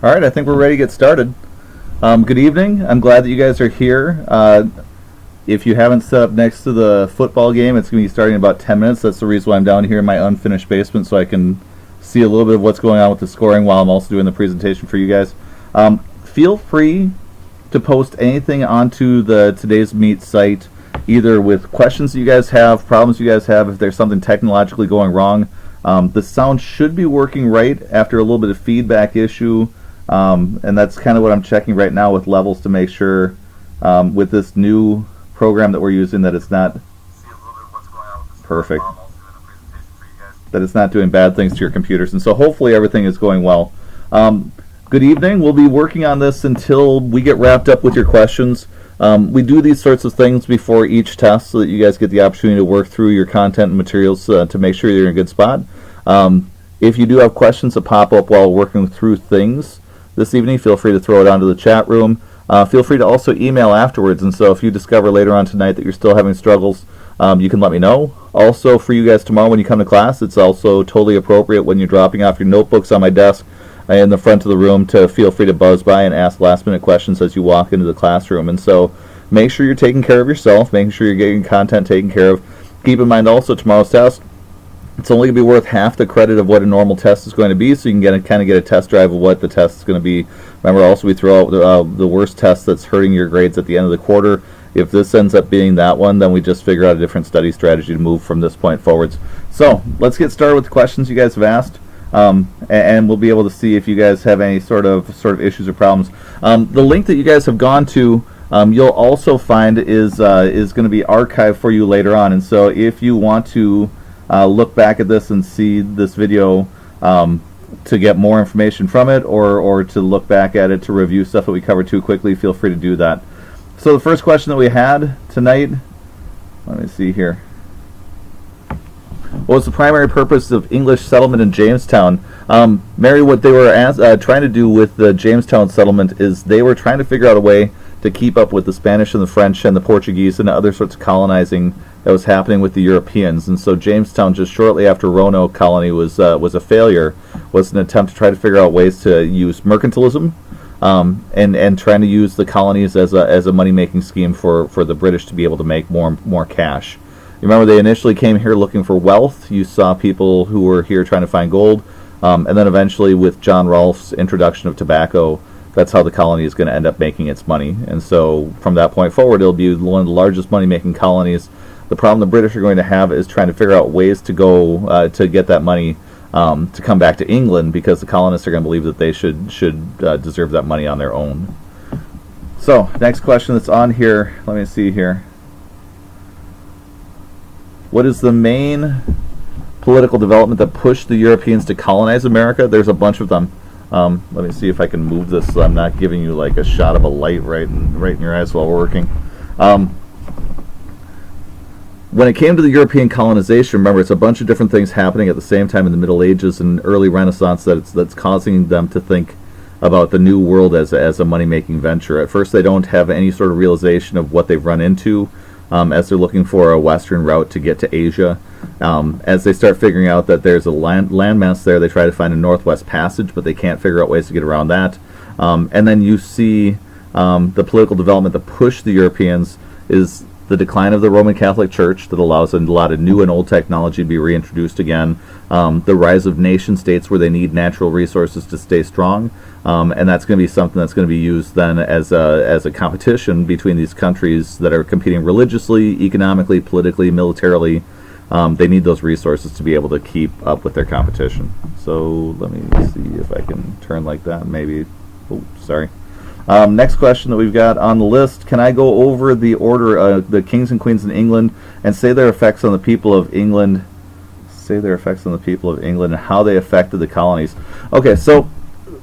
All right, I think we're ready to get started. Good evening. I'm glad that you guys are here. If you haven't set up next to the football game, it's going to be starting in about 10 minutes. That's the reason why I'm down here in my unfinished basement, so I can see a little bit of what's going on with the scoring while I'm also doing the presentation for you guys. Feel free to post anything onto the Today's Meet site, either with questions that you guys have, problems you guys have, if there's something technologically going wrong. The sound should be working right after a little bit of feedback issue. And that's kind of what I'm checking right now with levels to make sure with this new program that we're using that it's not perfect, that it's not doing bad things to your computers. And so hopefully everything is going well. Good evening. We'll be working on this until we get wrapped up with your questions. We do these sorts of things before each test so that you guys get the opportunity to work through your content and materials to make sure you're in a good spot. If you do have questions that pop up while working through things this evening, feel free to throw it onto the chat room. Feel free to also email afterwards, and so if you discover later on tonight that you're still having struggles, you can let me know. Also, for you guys tomorrow when you come to class, it's also totally appropriate when you're dropping off your notebooks on my desk in the front of the room to feel free to buzz by and ask last-minute questions as you walk into the classroom. And so make sure you're taking care of yourself, making sure you're getting content taken care of. Keep in mind also tomorrow's test, it's only going to be worth half the credit of what a normal test is going to be, so you can kind of get a test drive of what the test is going to be. Remember, also we throw out the worst test that's hurting your grades at the end of the quarter. If this ends up being that one, then we just figure out a different study strategy to move from this point forwards. So let's get started with the questions you guys have asked, and we'll be able to see if you guys have any sort of issues or problems. The link that you guys have gone to, you'll also find is going to be archived for you later on. And so if you want to look back at this and see this video to get more information from it, or to look back at it to review stuff that we covered too quickly, feel free to do that. So the first question that we had tonight, let me see here. What was the primary purpose of English settlement in Jamestown? Mary, what they were trying to do with the Jamestown settlement is they were trying to figure out a way to keep up with the Spanish and the French and the Portuguese and the other sorts of colonizing that was happening with the Europeans. And so Jamestown, just shortly after Roanoke colony was a failure, was an attempt to try to figure out ways to use mercantilism and trying to use the colonies as a money-making scheme for the British to be able to make more cash. You remember they initially came here looking for wealth. You saw people who were here trying to find gold. And then eventually with John Rolfe's introduction of tobacco, that's how the colony is going to end up making its money. And so from that point forward, it'll be one of the largest money-making colonies. The problem the British are going to have is trying to figure out ways to go to get that money to come back to England, because the colonists are going to believe that they should deserve that money on their own. So next question that's on here, let me see here. What is the main political development that pushed the Europeans to colonize America? There's a bunch of them. Let me see if I can move this so I'm not giving you like a shot of a light right in your eyes while we're working. When it came to the European colonization, remember, it's a bunch of different things happening at the same time in the Middle Ages and early Renaissance that's causing them to think about the New World as a money-making venture. At first, they don't have any sort of realization of what they've run into as they're looking for a western route to get to Asia. As they start figuring out that there's a landmass there, they try to find a northwest passage, but they can't figure out ways to get around that. And then you see the political development that pushed the Europeans is the decline of the Roman Catholic Church that allows a lot of new and old technology to be reintroduced again, the rise of nation states where they need natural resources to stay strong, and that's going to be something that's going to be used then as a competition between these countries that are competing religiously, economically, politically, militarily. They need those resources to be able to keep up with their competition. So let me see if I can turn like that, maybe. Oh, sorry. Next question that we've got on the list. Can I go over the order, the kings and queens in England, and say their effects on the people of England? And how they affected the colonies. Okay, so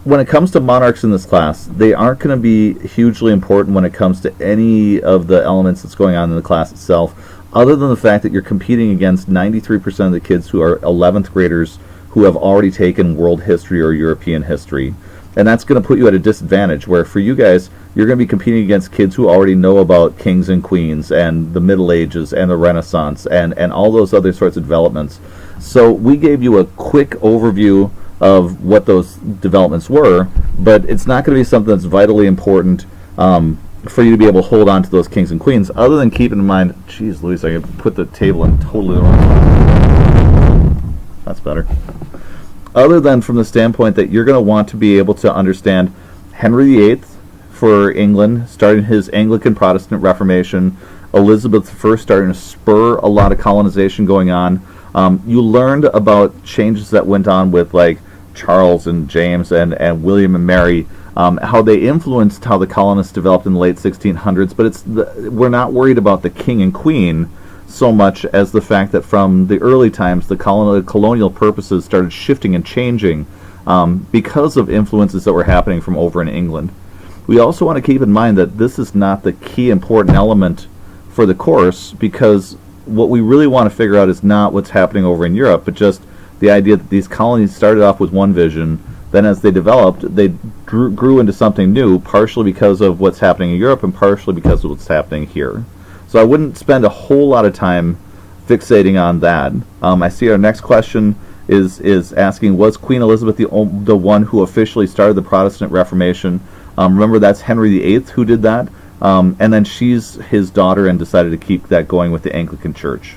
when it comes to monarchs in this class, they aren't going to be hugely important when it comes to any of the elements that's going on in the class itself, other than the fact that you're competing against 93% of the kids who are 11th graders who have already taken world history or European history. And that's going to put you at a disadvantage, where for you guys, you're going to be competing against kids who already know about kings and queens and the Middle Ages and the Renaissance and all those other sorts of developments. So we gave you a quick overview of what those developments were, but it's not going to be something that's vitally important for you to be able to hold on to those kings and queens, other than keeping in mind, geez Louise, I put the table in totally the wrong spot. That's better. Other than from the standpoint that you're going to want to be able to understand Henry VIII for England, starting his Anglican Protestant Reformation, Elizabeth I starting to spur a lot of colonization going on. You learned about changes that went on with like Charles and James and William and Mary, how they influenced how the colonists developed in the late 1600s, but we're not worried about the king and queen so much as the fact that from the early times the colonial purposes started shifting and changing because of influences that were happening from over in England. We also want to keep in mind that this is not the key important element for the course, because what we really want to figure out is not what's happening over in Europe, but just the idea that these colonies started off with one vision, then as they developed, they grew into something new, partially because of what's happening in Europe and partially because of what's happening here. So I wouldn't spend a whole lot of time fixating on that. I see our next question is asking, was Queen Elizabeth the one who officially started the Protestant Reformation? Remember, that's Henry VIII who did that, and then she's his daughter and decided to keep that going with the Anglican Church.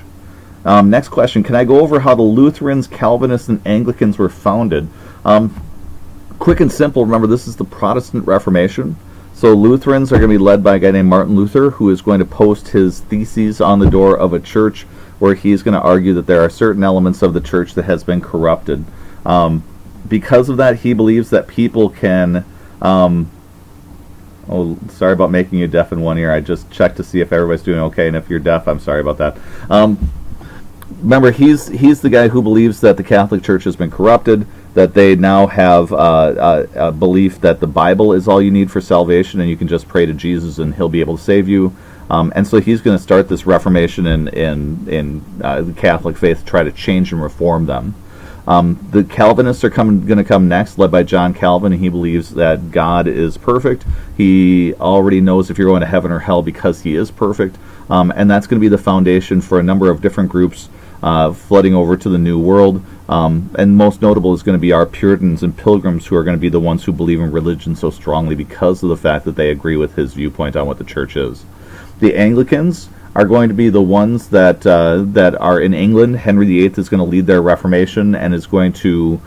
Next question, can I go over how the Lutherans, Calvinists, and Anglicans were founded? Quick and simple, remember, this is the Protestant Reformation. So Lutherans are going to be led by a guy named Martin Luther, who is going to post his theses on the door of a church where he's going to argue that there are certain elements of the church that has been corrupted. Because of that, he believes that people can... oh, sorry about making you deaf in one ear. I just checked to see if everybody's doing okay, and if you're deaf, I'm sorry about that. Remember, he's the guy who believes that the Catholic Church has been corrupted, that they now have a belief that the Bible is all you need for salvation, and you can just pray to Jesus and he'll be able to save you. And so he's going to start this Reformation in the Catholic faith to try to change and reform them. The Calvinists are going to come next, led by John Calvin, and he believes that God is perfect. He already knows if you're going to heaven or hell because he is perfect. And that's going to be the foundation for a number of different groups flooding over to the New World. And most notable is going to be our Puritans and Pilgrims, who are going to be the ones who believe in religion so strongly because of the fact that they agree with his viewpoint on what the church is. The Anglicans are going to be the ones that are in England. Henry VIII is going to lead their Reformation and is going to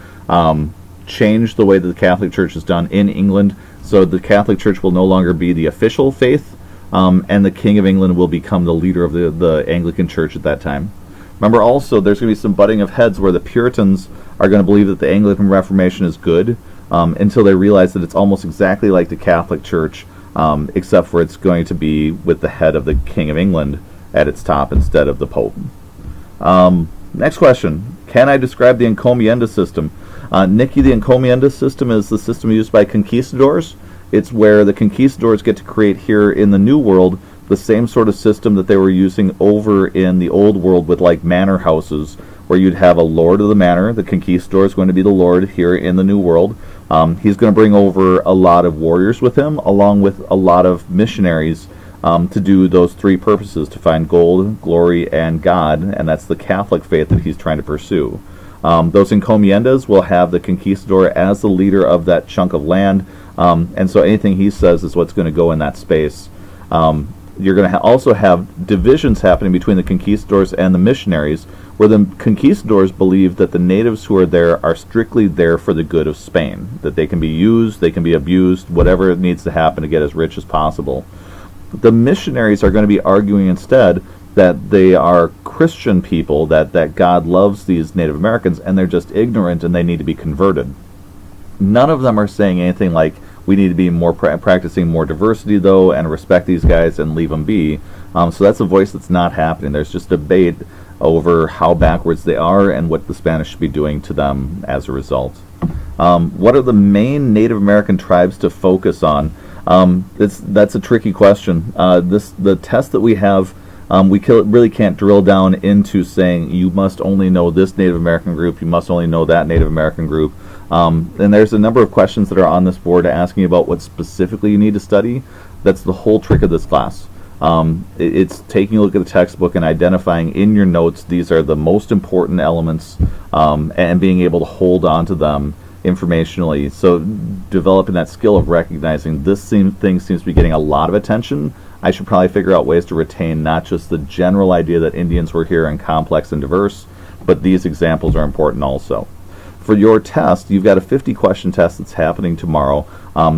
change the way that the Catholic Church is done in England. So the Catholic Church will no longer be the official faith, and the King of England will become the leader of the Anglican Church at that time. Remember also, there's going to be some butting of heads where the Puritans are going to believe that the Anglican Reformation is good until they realize that it's almost exactly like the Catholic Church, except for it's going to be with the head of the King of England at its top instead of the Pope. Next question. Can I describe the encomienda system? Nikki, the encomienda system is the system used by conquistadors. It's where the conquistadors get to create here in the New World the same sort of system that they were using over in the Old World with like manor houses, where you'd have a lord of the manor. The conquistador is going to be the lord here in the New World. He's going to bring over a lot of warriors with him, along with a lot of missionaries to do those three purposes, to find gold, glory, and God, and that's the Catholic faith that he's trying to pursue. Those encomiendas will have the conquistador as the leader of that chunk of land, and so anything he says is what's going to go in that space. You're going to also have divisions happening between the conquistadors and the missionaries, where the conquistadors believe that the natives who are there are strictly there for the good of Spain, that they can be used, they can be abused, whatever needs to happen to get as rich as possible. The missionaries are going to be arguing instead that they are Christian people, that God loves these Native Americans, and they're just ignorant and they need to be converted. None of them are saying anything like, we need to be more practicing more diversity, though, and respect these guys and leave them be. So that's a voice that's not happening. There's just debate over how backwards they are and what the Spanish should be doing to them as a result. What are the main Native American tribes to focus on? That's a tricky question. The test that we have, we really can't drill down into saying you must only know this Native American group, you must only know that Native American group. And there's a number of questions that are on this board asking about what specifically you need to study. That's the whole trick of this class. It's taking a look at the textbook and identifying in your notes these are the most important elements, and being able to hold on to them informationally. So developing that skill of recognizing this thing seems to be getting a lot of attention. I should probably figure out ways to retain not just the general idea that Indians were here and complex and diverse, but these examples are important also. For your test, you've got a 50-question test that's happening tomorrow.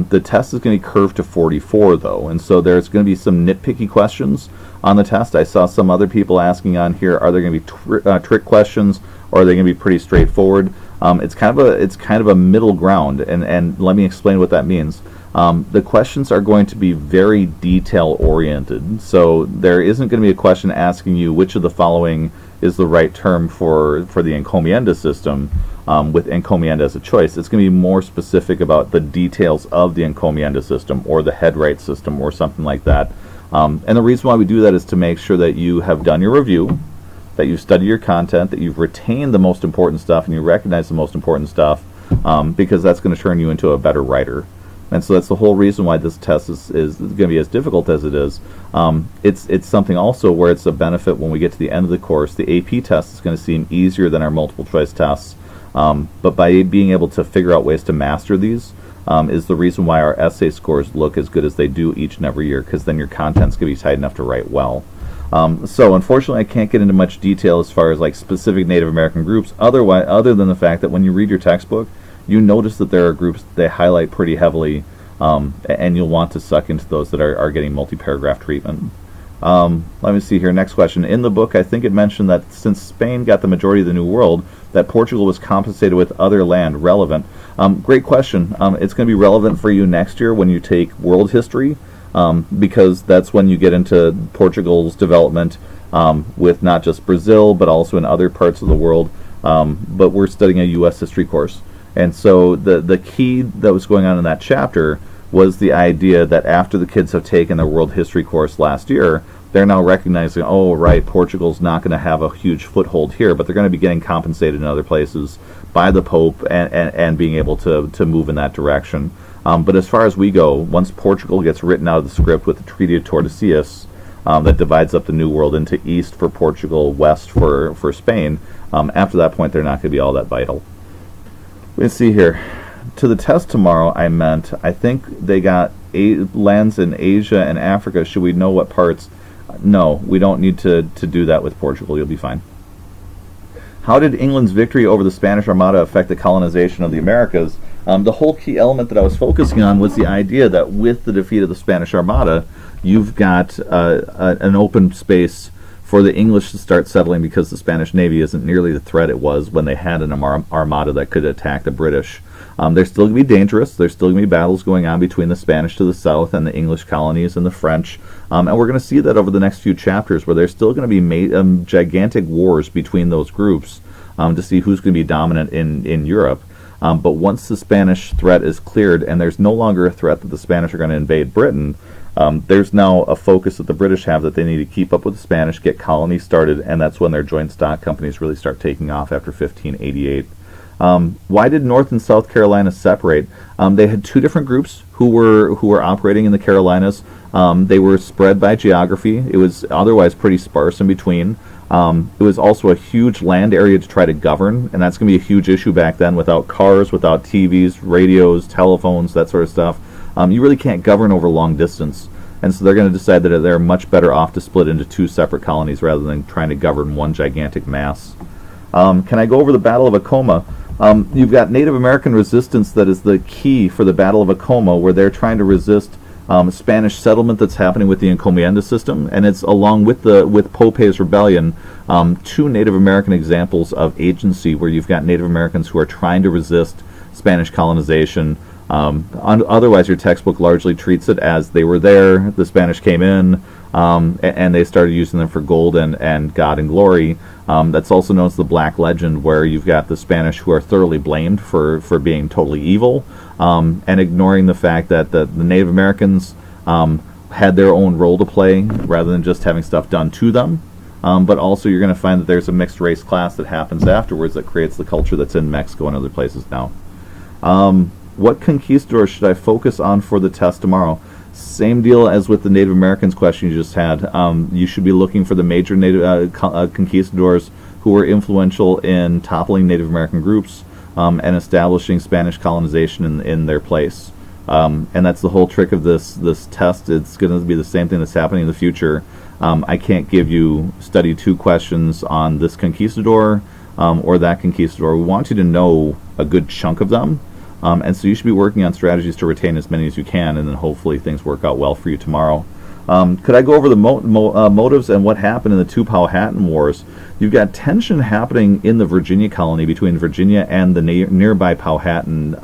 The test is going to be curved to 44, though, and so there's going to be some nitpicky questions on the test. I saw some other people asking on here, are there going to be trick questions, or are they going to be pretty straightforward? It's kind of a middle ground, and let me explain what that means. The questions are going to be very detail-oriented, so there isn't going to be a question asking you which of the following is the right term for the encomienda system, with encomienda as a choice. It's going to be more specific about the details of the encomienda system or the headright system or something like that. And the reason why we do that is to make sure that you have done your review, that you study your content, that you've retained the most important stuff and you recognize the most important stuff, because that's going to turn you into a better writer. And so that's the whole reason why this test is going to be as difficult as it is. It's something also where it's a benefit when we get to the end of the course. The AP test is going to seem easier than our multiple choice tests, but by being able to figure out ways to master these is the reason why our essay scores look as good as they do each and every year, because then your content's going to be tight enough to write well. So unfortunately I can't get into much detail as far as like specific Native American groups, other than the fact that when you read your textbook, you notice that there are groups they highlight pretty heavily, and you'll want to suck into those that are getting multi-paragraph treatment. Let me see here. Next question. In the book, I think it mentioned that since Spain got the majority of the New World, that Portugal was compensated with other land. Relevant. Great question. It's going to be relevant for you next year when you take world history, because that's when you get into Portugal's development with not just Brazil, but also in other parts of the world. But we're studying a U.S. history course. And so the key that was going on in that chapter was the idea that after the kids have taken their world history course last year, they're now recognizing, oh, right, Portugal's not going to have a huge foothold here, but they're going to be getting compensated in other places by the Pope and being able to move in that direction. But as far as we go, once Portugal gets written out of the script with the Treaty of Tordesillas, that divides up the New World into east for Portugal, west for Spain, after that point, they're not going to be all that vital. Let's see here. To the test tomorrow, I think they got lands in Asia and Africa. Should we know what parts? No, we don't need to do that with Portugal. You'll be fine. How did England's victory over the Spanish Armada affect the colonization of the Americas? The whole key element that I was focusing on was the idea that with the defeat of the Spanish Armada, you've got an open space for the English to start settling, because the Spanish Navy isn't nearly the threat it was when they had an armada that could attack the British. They're still going to be dangerous. There's still going to be battles going on between the Spanish to the south and the English colonies and the French. And we're going to see that over the next few chapters, where there's still going to be gigantic wars between those groups to see who's going to be dominant in Europe. But once the Spanish threat is cleared and there's no longer a threat that the Spanish are going to invade Britain, there's now a focus that the British have that they need to keep up with the Spanish, get colonies started, and that's when their joint stock companies really start taking off after 1588. Why did North and South Carolina separate? They had two different groups who were operating in the Carolinas. They were spread by geography. It was otherwise pretty sparse in between. It was also a huge land area to try to govern, and that's going to be a huge issue back then. Without cars, without TVs, radios, telephones, that sort of stuff, you really can't govern over long distance. And so they're going to decide that they're much better off to split into two separate colonies rather than trying to govern one gigantic mass. Can I go over the Battle of Acoma? You've got Native American resistance that is the key for the Battle of Acoma, where they're trying to resist Spanish settlement that's happening with the encomienda system, and it's along with Pope's rebellion, two Native American examples of agency where you've got Native Americans who are trying to resist Spanish colonization. Otherwise, your textbook largely treats it as they were there, the Spanish came in, and they started using them for gold and God and glory. That's also known as the Black Legend, where you've got the Spanish who are thoroughly blamed for being totally evil, and ignoring the fact that the Native Americans had their own role to play rather than just having stuff done to them. But also you're going to find that there's a mixed race class that happens afterwards that creates the culture that's in Mexico and other places now. What conquistadors should I focus on for the test tomorrow? Same deal as with the Native Americans question you just had. You should be looking for the major Native conquistadors who were influential in toppling Native American groups. and establishing Spanish colonization in their place. And that's the whole trick of this test. It's going to be the same thing that's happening in the future. I can't give you study 2 questions on this conquistador or that conquistador. We want you to know a good chunk of them. And so you should be working on strategies to retain as many as you can, and then hopefully things work out well for you tomorrow. Could I go over the motives and what happened in the 2 Powhatan Wars? You've got tension happening in the Virginia colony between Virginia and the nearby Powhatan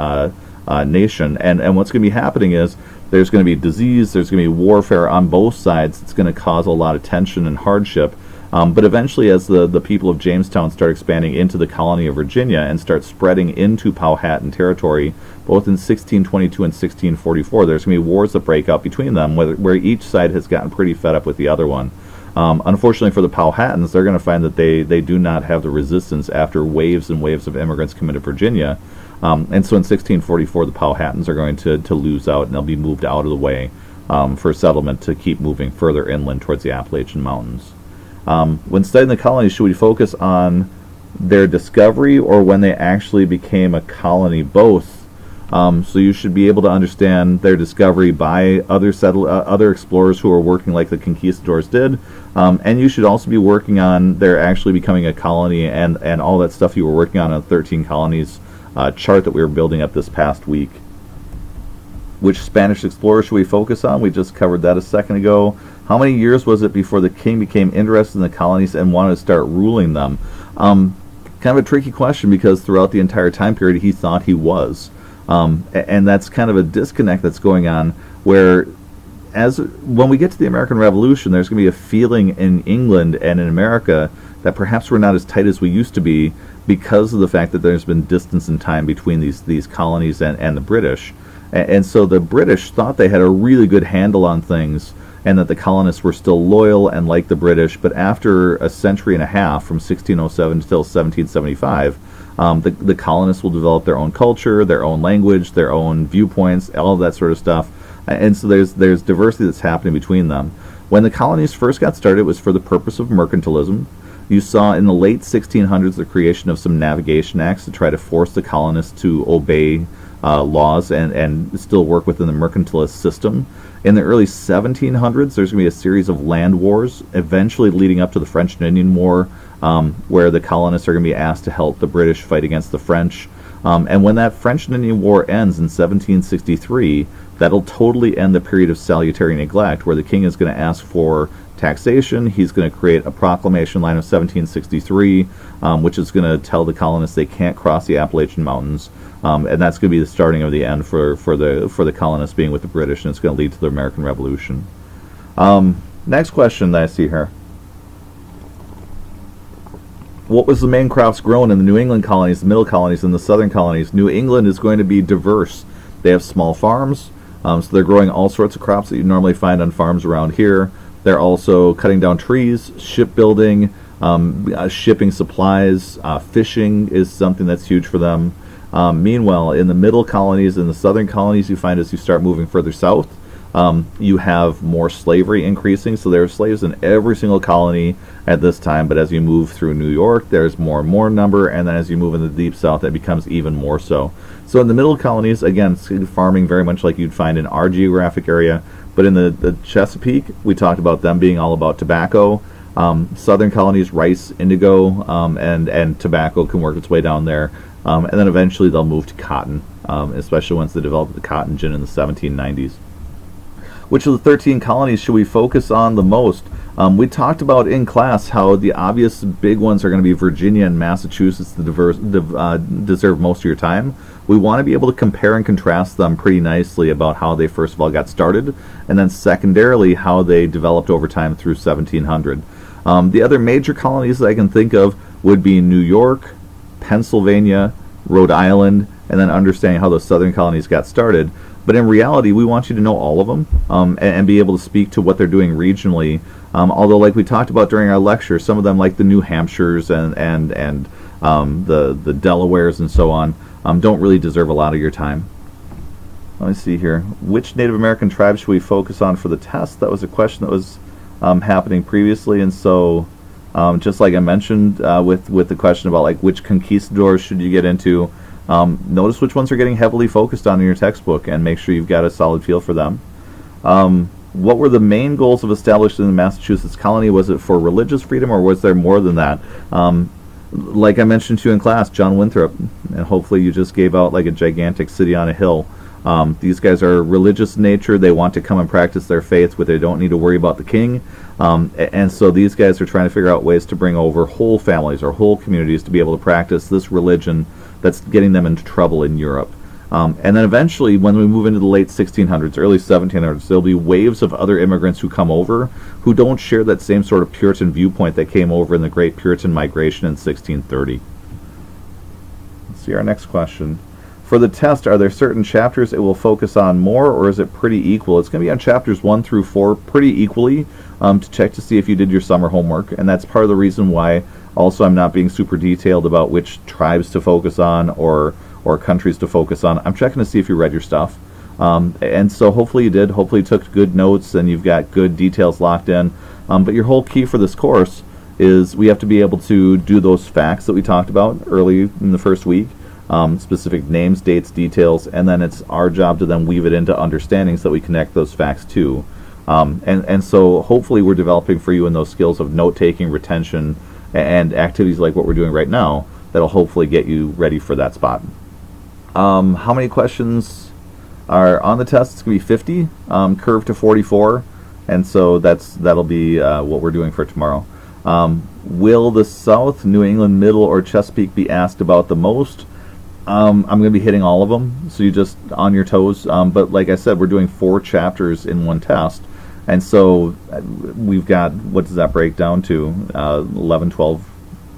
nation. And what's going to be happening is there's going to be disease, there's going to be warfare on both sides. It's going to cause a lot of tension and hardship. But eventually, as the people of Jamestown start expanding into the colony of Virginia and start spreading into Powhatan territory, both in 1622 and 1644, there's going to be wars that break out between them, where each side has gotten pretty fed up with the other one. Unfortunately for the Powhatans, they're going to find that they do not have the resistance after waves and waves of immigrants come into Virginia. And so in 1644, the Powhatans are going to lose out, and they'll be moved out of the way for settlement to keep moving further inland towards the Appalachian Mountains. When studying the colonies, should we focus on their discovery or when they actually became a colony? Both. So you should be able to understand their discovery by other explorers who are working like the conquistadors did, and you should also be working on their actually becoming a colony and all that stuff you were working on a 13 colonies chart that we were building up this past week. Which Spanish explorer should we focus on? We just covered that a second ago. How many years was it before the king became interested in the colonies and wanted to start ruling them? Kind of a tricky question, because throughout the entire time period he thought he was. And that's kind of a disconnect that's going on, where when we get to the American Revolution, there's going to be a feeling in England and in America that perhaps we're not as tight as we used to be because of the fact that there's been distance in time between these colonies and the British. And so the British thought they had a really good handle on things, and that the colonists were still loyal and like the British. But after a century and a half, from 1607 until 1775, the colonists will develop their own culture, their own language, their own viewpoints, all of that sort of stuff. And so there's diversity that's happening between them. When the colonies first got started, it was for the purpose of mercantilism. You saw in the late 1600s the creation of some navigation acts to try to force the colonists to obey laws and still work within the mercantilist system. In the early 1700s, there's going to be a series of land wars, eventually leading up to the French and Indian War, where the colonists are going to be asked to help the British fight against the French. And when that French and Indian War ends in 1763, that'll totally end the period of salutary neglect, where the king is going to ask for taxation. He's going to create a proclamation line of 1763, which is going to tell the colonists they can't cross the Appalachian Mountains. And that's going to be the starting of the end for the colonists being with the British, and it's going to lead to the American Revolution. Next question that I see here. What was the main crops grown in the New England colonies, the middle colonies, and the southern colonies? New England is going to be diverse. They have small farms, so they're growing all sorts of crops that you normally find on farms around here. They're also cutting down trees, shipbuilding, shipping supplies, fishing is something that's huge for them. Meanwhile, in the middle colonies and the southern colonies, you find as you start moving further south, you have more slavery increasing. So there are slaves in every single colony at this time, but as you move through New York, there's more and more number, and then as you move in the deep south, it becomes even more so. So in the middle colonies, again, farming very much like you'd find in our geographic area, but in the Chesapeake, we talked about them being all about tobacco. Southern colonies, rice, indigo, and tobacco can work its way down there. And then eventually they'll move to cotton, especially once they develop the cotton gin in the 1790s. Which of the 13 colonies should we focus on the most? We talked about in class how the obvious big ones are going to be Virginia and Massachusetts that deserve most of your time. We want to be able to compare and contrast them pretty nicely about how they first of all got started, and then secondarily how they developed over time through 1700. The other major colonies that I can think of would be New York, Pennsylvania, Rhode Island, and then understanding how those southern colonies got started. But in reality, we want you to know all of them and be able to speak to what they're doing regionally. Although, like we talked about during our lecture, some of them, like the New Hampshires and the Delawares and so on, don't really deserve a lot of your time. Let me see here. Which Native American tribe should we focus on for the test? That was a question that was happening previously, and so just like I mentioned with the question about like which conquistadors should you get into, Notice which ones are getting heavily focused on in your textbook and make sure you've got a solid feel for them. What were the main goals of establishing the Massachusetts colony? Was it for religious freedom, or was there more than that? Like I mentioned to you in class, John Winthrop, and hopefully you just gave out like a gigantic city on a hill. These guys are religious in nature. They want to come and practice their faith, but they don't need to worry about the king. And so these guys are trying to figure out ways to bring over whole families or whole communities to be able to practice this religion that's getting them into trouble in Europe. And then eventually, when we move into the late 1600s, early 1700s, there'll be waves of other immigrants who come over who don't share that same sort of Puritan viewpoint that came over in the Great Puritan Migration in 1630. Let's see our next question. For the test, are there certain chapters it will focus on more, or is it pretty equal? It's going to be on chapters 1 through 4 pretty equally to check to see if you did your summer homework, and that's part of the reason why also I'm not being super detailed about which tribes to focus on or countries to focus on. I'm checking to see if you read your stuff. And so hopefully you did. Hopefully you took good notes and you've got good details locked in. But your whole key for this course is we have to be able to do those facts that we talked about early in the first week, specific names, dates, details, and then it's our job to then weave it into understandings that we connect those facts to. And so hopefully we're developing for you in those skills of note-taking, retention, and activities like what we're doing right now that'll hopefully get you ready for that spot. How many questions are on the test? It's going to be 50, curved to 44, and so that'll be what we're doing for tomorrow. Will the South, New England, Middle, or Chesapeake be asked about the most? I'm going to be hitting all of them, so you just on your toes. But like I said, we're doing 4 chapters in one test, and so we've got, what does that break down to? 11, 12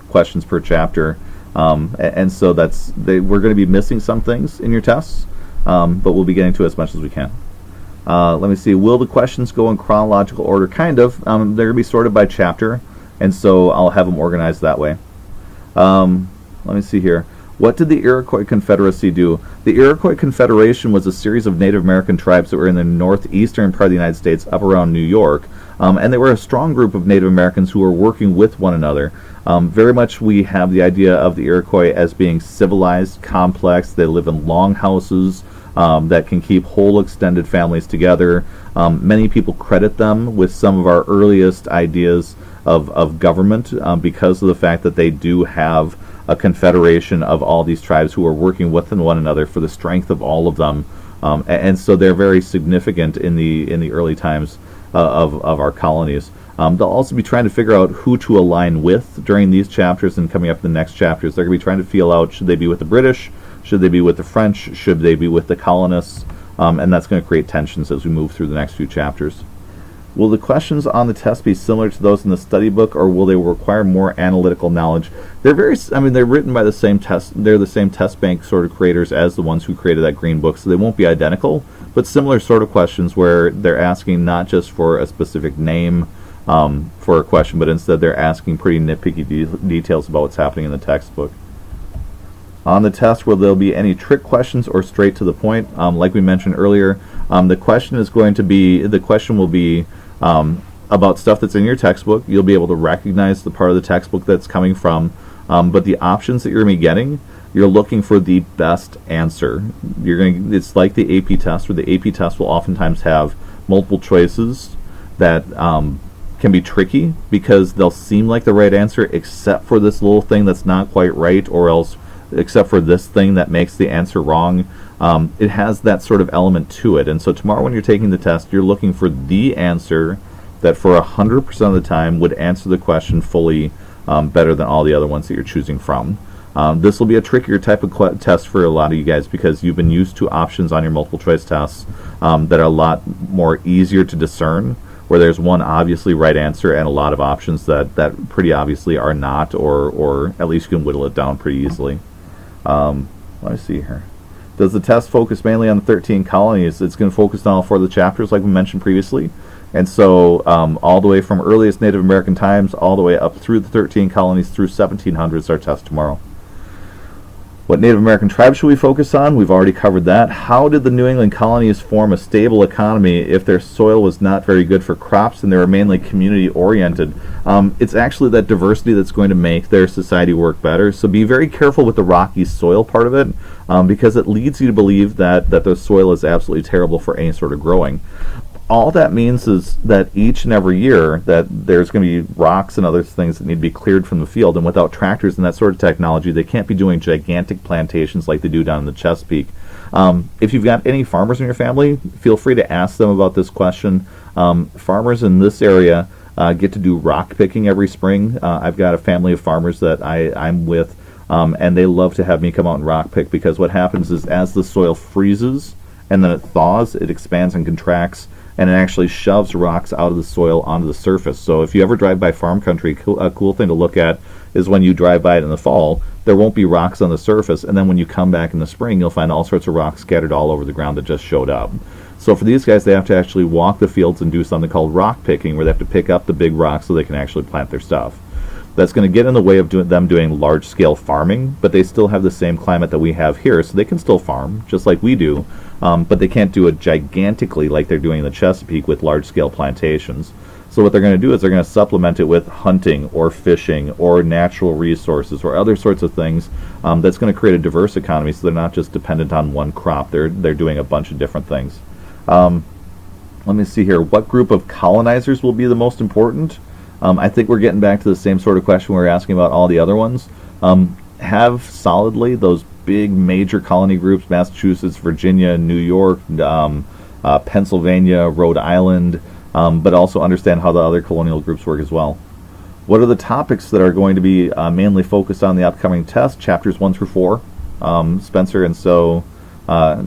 questions per chapter. And so we're going to be missing some things in your tests, but we'll be getting to as much as we can. Let me see. Will the questions go in chronological order? Kind of. They're going to be sorted by chapter, and so I'll have them organized that way. Let me see here. What did the Iroquois Confederacy do? The Iroquois Confederation was a series of Native American tribes that were in the northeastern part of the United States, up around New York, and they were a strong group of Native Americans who were working with one another. Very much we have the idea of the Iroquois as being civilized, complex. They live in long houses that can keep whole extended families together. Many people credit them with some of our earliest ideas of government because of the fact that they do have a confederation of all these tribes who are working with one another for the strength of all of them. And so they're very significant in the early times of our colonies. They'll also be trying to figure out who to align with during these chapters and coming up in the next chapters. They're going to be trying to feel out, should they be with the British, should they be with the French, should they be with the colonists, and that's going to create tensions as we move through the next few chapters. Will the questions on the test be similar to those in the study book, or will they require more analytical knowledge? They're they're written by the same they're the same test bank sort of creators as the ones who created that green book, so they won't be identical, but similar sort of questions where they're asking not just for a specific name for a question, but instead they're asking pretty nitpicky details about what's happening in the textbook. On the test, will there be any trick questions or straight to the point? Like we mentioned earlier, the question will be about stuff that's in your textbook. You'll be able to recognize the part of the textbook that's coming from, but the options that you're going to be getting, you're looking for the best answer. It's like the AP test, where the AP test will oftentimes have multiple choices that can be tricky because they'll seem like the right answer except for this little thing that's not quite right, or else except for this thing that makes the answer wrong. It has that sort of element to it. And so tomorrow when you're taking the test, you're looking for the answer that for 100% of the time would answer the question fully, better than all the other ones that you're choosing from. This will be a trickier type of test for a lot of you guys because you've been used to options on your multiple choice tests that are a lot more easier to discern, where there's one obviously right answer and a lot of options that pretty obviously are not, or at least you can whittle it down pretty easily. Let me see here. Does the test focus mainly on the 13 colonies? It's going to focus on all 4 of the chapters like we mentioned previously. And so all the way from earliest Native American times all the way up through the 13 colonies through 1700 is our test tomorrow. What Native American tribes should we focus on? We've already covered that. How did the New England colonies form a stable economy if their soil was not very good for crops and they were mainly community oriented? It's actually that diversity that's going to make their society work better. So be very careful with the rocky soil part of it, because it leads you to believe that the soil is absolutely terrible for any sort of growing. All that means is that each and every year that there's going to be rocks and other things that need to be cleared from the field, and without tractors and that sort of technology, they can't be doing gigantic plantations like they do down in the Chesapeake. If you've got any farmers in your family, feel free to ask them about this question. Farmers in this area get to do rock picking every spring. I've got a family of farmers that I'm with, and they love to have me come out and rock pick, because what happens is as the soil freezes and then it thaws, it expands and contracts, and it actually shoves rocks out of the soil onto the surface. So if you ever drive by farm country, a cool thing to look at is when you drive by it in the fall, there won't be rocks on the surface, and then when you come back in the spring, you'll find all sorts of rocks scattered all over the ground that just showed up. So for these guys, they have to actually walk the fields and do something called rock picking, where they have to pick up the big rocks so they can actually plant their stuff. That's going to get in the way of them doing large-scale farming, but they still have the same climate that we have here, so they can still farm, just like we do, but they can't do it gigantically like they're doing in the Chesapeake with large-scale plantations. So what they're going to do is they're going to supplement it with hunting or fishing or natural resources or other sorts of things that's going to create a diverse economy, so they're not just dependent on one crop. They're doing a bunch of different things. Let me see here. What group of colonizers will be the most important? I think we're getting back to the same sort of question we were asking about all the other ones. Have solidly those big major colony groups: Massachusetts, Virginia, New York, Pennsylvania, Rhode Island, but also understand how the other colonial groups work as well. What are the topics that are going to be mainly focused on the upcoming test, chapters 1 through 4? Spencer, and so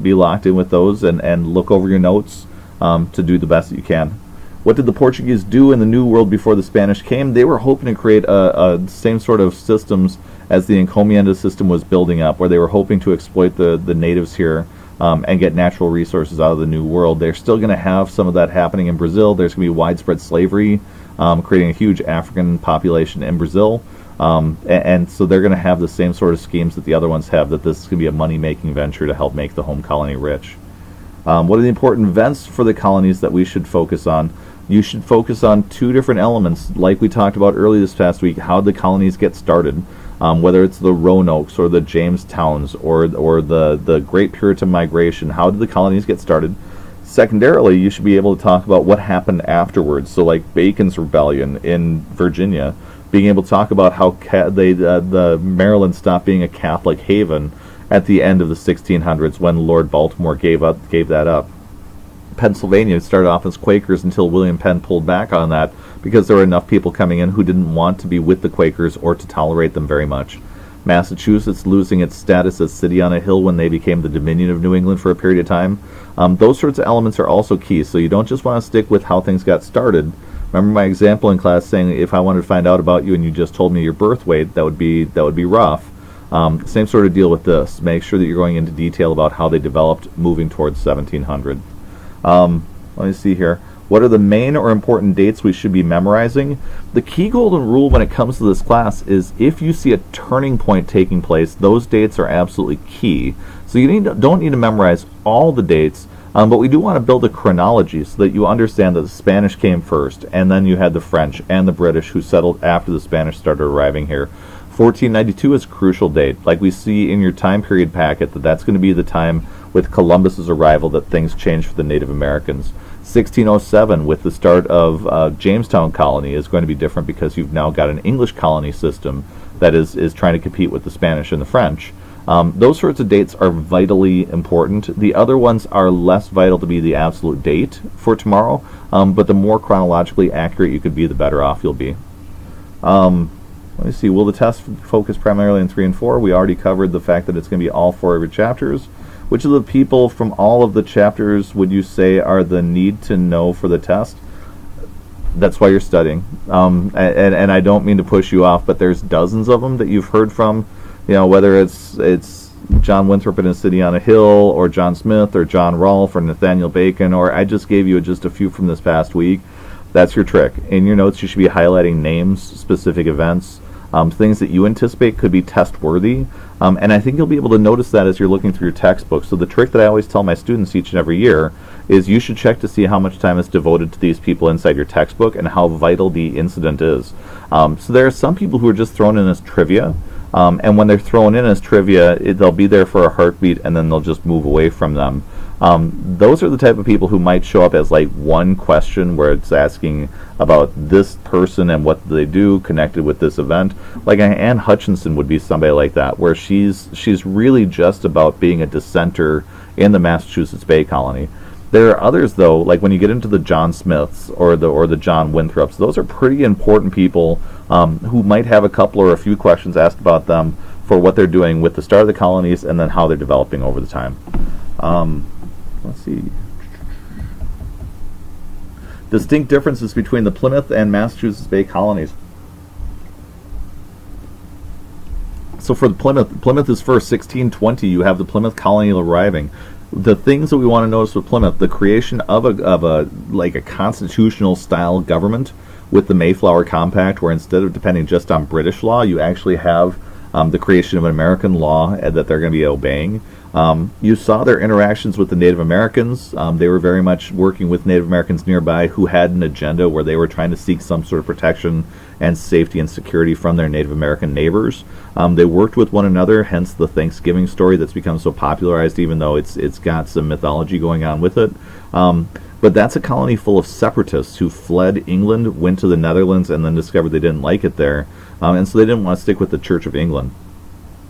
be locked in with those and look over your notes to do the best that you can. What did the Portuguese do in the New World before the Spanish came? They were hoping to create a same sort of systems as the encomienda system was building up, where they were hoping to exploit the natives here and get natural resources out of the New World. They're still going to have some of that happening in Brazil. There's going to be widespread slavery, creating a huge African population in Brazil. And so they're going to have the same sort of schemes that the other ones have, that this is going to be a money-making venture to help make the home colony rich. What are the important events for the colonies that we should focus on? You should focus on two different elements, like we talked about earlier this past week. How did the colonies get started? Whether it's the Roanoke's or the Jamestowns or the Great Puritan Migration, how did the colonies get started? Secondarily, you should be able to talk about what happened afterwards. So like Bacon's Rebellion in Virginia, being able to talk about how the Maryland stopped being a Catholic haven at the end of the 1600s when Lord Baltimore gave that up. Pennsylvania started off as Quakers until William Penn pulled back on that because there were enough people coming in who didn't want to be with the Quakers or to tolerate them very much. Massachusetts losing its status as city on a hill when they became the Dominion of New England for a period of time. Those sorts of elements are also key, so you don't just want to stick with how things got started. Remember my example in class saying if I wanted to find out about you and you just told me your birth weight, that would be rough. Same sort of deal with this. Make sure that you're going into detail about how they developed moving towards 1700. Let me see here. What are the main or important dates we should be memorizing? The key golden rule when it comes to this class is if you see a turning point taking place, those dates are absolutely key. So you don't need to memorize all the dates, but we do want to build a chronology so that you understand that the Spanish came first, and then you had the French and the British who settled after the Spanish started arriving here. 1492 is a crucial date. Like we see in your time period packet, that's going to be the time with Columbus's arrival that things changed for the Native Americans. 1607, with the start of Jamestown colony, is going to be different because you've now got an English colony system that is trying to compete with the Spanish and the French. Those sorts of dates are vitally important. The other ones are less vital to be the absolute date for tomorrow, but the more chronologically accurate you could be, the better off you'll be. Let me see, will the test focus primarily on 3 and 4? We already covered the fact that it's going to be all 4 of your chapters. Which of the people from all of the chapters would you say are the need to know for the test? That's why you're studying. And I don't mean to push you off, but there's dozens of them that you've heard from, whether it's John Winthrop in A City on a Hill, or John Smith, or John Rolfe, or Nathaniel Bacon, or I just gave you just a few from this past week. That's your trick. In your notes, you should be highlighting names, specific events. things that you anticipate could be test worthy. And I think you'll be able to notice that as you're looking through your textbook. So the trick that I always tell my students each and every year is you should check to see how much time is devoted to these people inside your textbook and how vital the incident is. So there are some people who are just thrown in as trivia. And when they're thrown in as trivia, they'll be there for a heartbeat and then they'll just move away from them. Those are the type of people who might show up as like one question where it's asking about this person and what they do connected with this event. Like Anne Hutchinson would be somebody like that, where she's really just about being a dissenter in the Massachusetts Bay Colony. There are others, though, like when you get into the John Smiths or the John Winthrops. Those are pretty important people who might have a couple or a few questions asked about them for what they're doing with the start of the colonies and then how they're developing over the time. Let's see. Distinct differences between the Plymouth and Massachusetts Bay colonies. So for the Plymouth is first, 1620. You have the Plymouth colony arriving. The things that we want to notice with Plymouth: the creation of a constitutional style government with the Mayflower Compact, where instead of depending just on British law, you actually have the creation of an American law that they're going to be obeying. You saw their interactions with the Native Americans. They were very much working with Native Americans nearby who had an agenda where they were trying to seek some sort of protection and safety and security from their Native American neighbors. They worked with one another, hence the Thanksgiving story that's become so popularized, even though it's got some mythology going on with it. But that's a colony full of separatists who fled England, went to the Netherlands, and then discovered they didn't like it there. And so they didn't want to stick with the Church of England.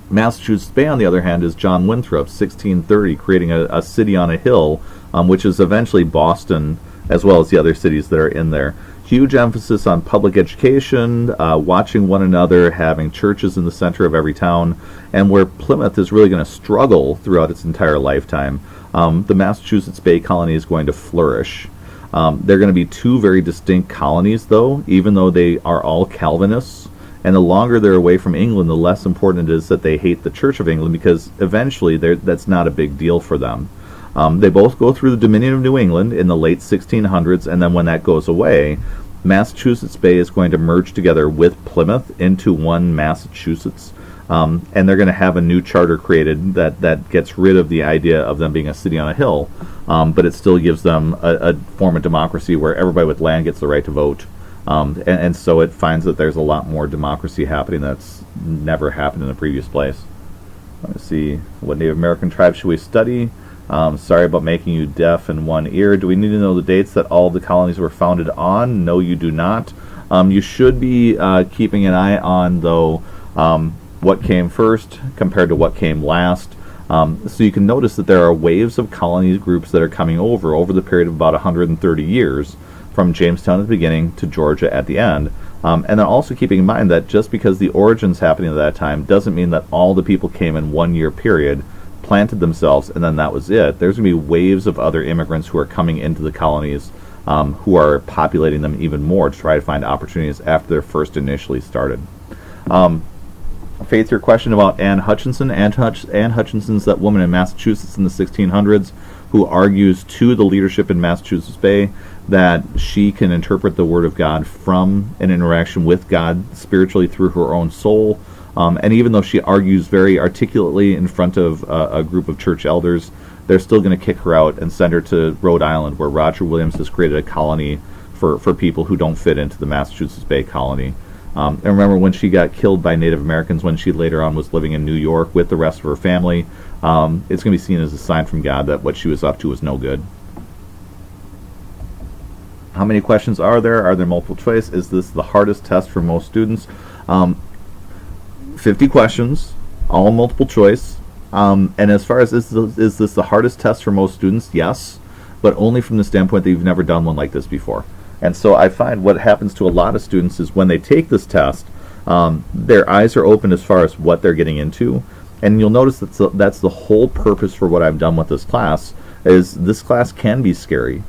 Massachusetts Bay, on the other hand, is John Winthrop, 1630, creating a city on a hill, which is eventually Boston, as well as the other cities that are in there. Huge emphasis on public education, watching one another, having churches in the center of every town, and where Plymouth is really going to struggle throughout its entire lifetime. The Massachusetts Bay Colony is going to flourish. They're going to be two very distinct colonies, though, even though they are all Calvinists. And the longer they're away from England, the less important it is that they hate the Church of England, because eventually that's not a big deal for them. They both go through the Dominion of New England in the late 1600s, and then when that goes away, Massachusetts Bay is going to merge together with Plymouth into one Massachusetts. And they're going to have a new charter created that gets rid of the idea of them being a city on a hill, but it still gives them a form of democracy where everybody with land gets the right to vote. And so it finds that there's a lot more democracy happening that's never happened in the previous place. Let's see, what Native American tribe should we study? Sorry about making you deaf in one ear. Do we need to know the dates that all of the colonies were founded on? No, you do not. You should be keeping an eye on, though, what came first compared to what came last. So you can notice that there are waves of colony groups that are coming over the period of about 130 years, from Jamestown at the beginning to Georgia at the end. And then also keeping in mind that just because the origins happening at that time doesn't mean that all the people came in 1 year period, planted themselves, and then that was it. There's going to be waves of other immigrants who are coming into the colonies, who are populating them even more to try to find opportunities after they're first initially started. Faith, your question about Anne Hutchinson. Anne Hutchinson's that woman in Massachusetts in the 1600s who argues to the leadership in Massachusetts Bay that she can interpret the Word of God from an interaction with God spiritually through her own soul. And even though she argues very articulately in front of a group of church elders, they're still going to kick her out and send her to Rhode Island, where Roger Williams has created a colony for people who don't fit into the Massachusetts Bay Colony. And remember, when she got killed by Native Americans, when she later on was living in New York with the rest of her family, it's going to be seen as a sign from God that what she was up to was no good. How many questions are there? Are there multiple choice? Is this the hardest test for most students? 50 questions, all multiple choice. And as far as is this the hardest test for most students? Yes, but only from the standpoint that you've never done one like this before. And so I find what happens to a lot of students is when they take this test, their eyes are open as far as what they're getting into. And you'll notice that's the whole purpose for what I've done with this class, is this class can be scary.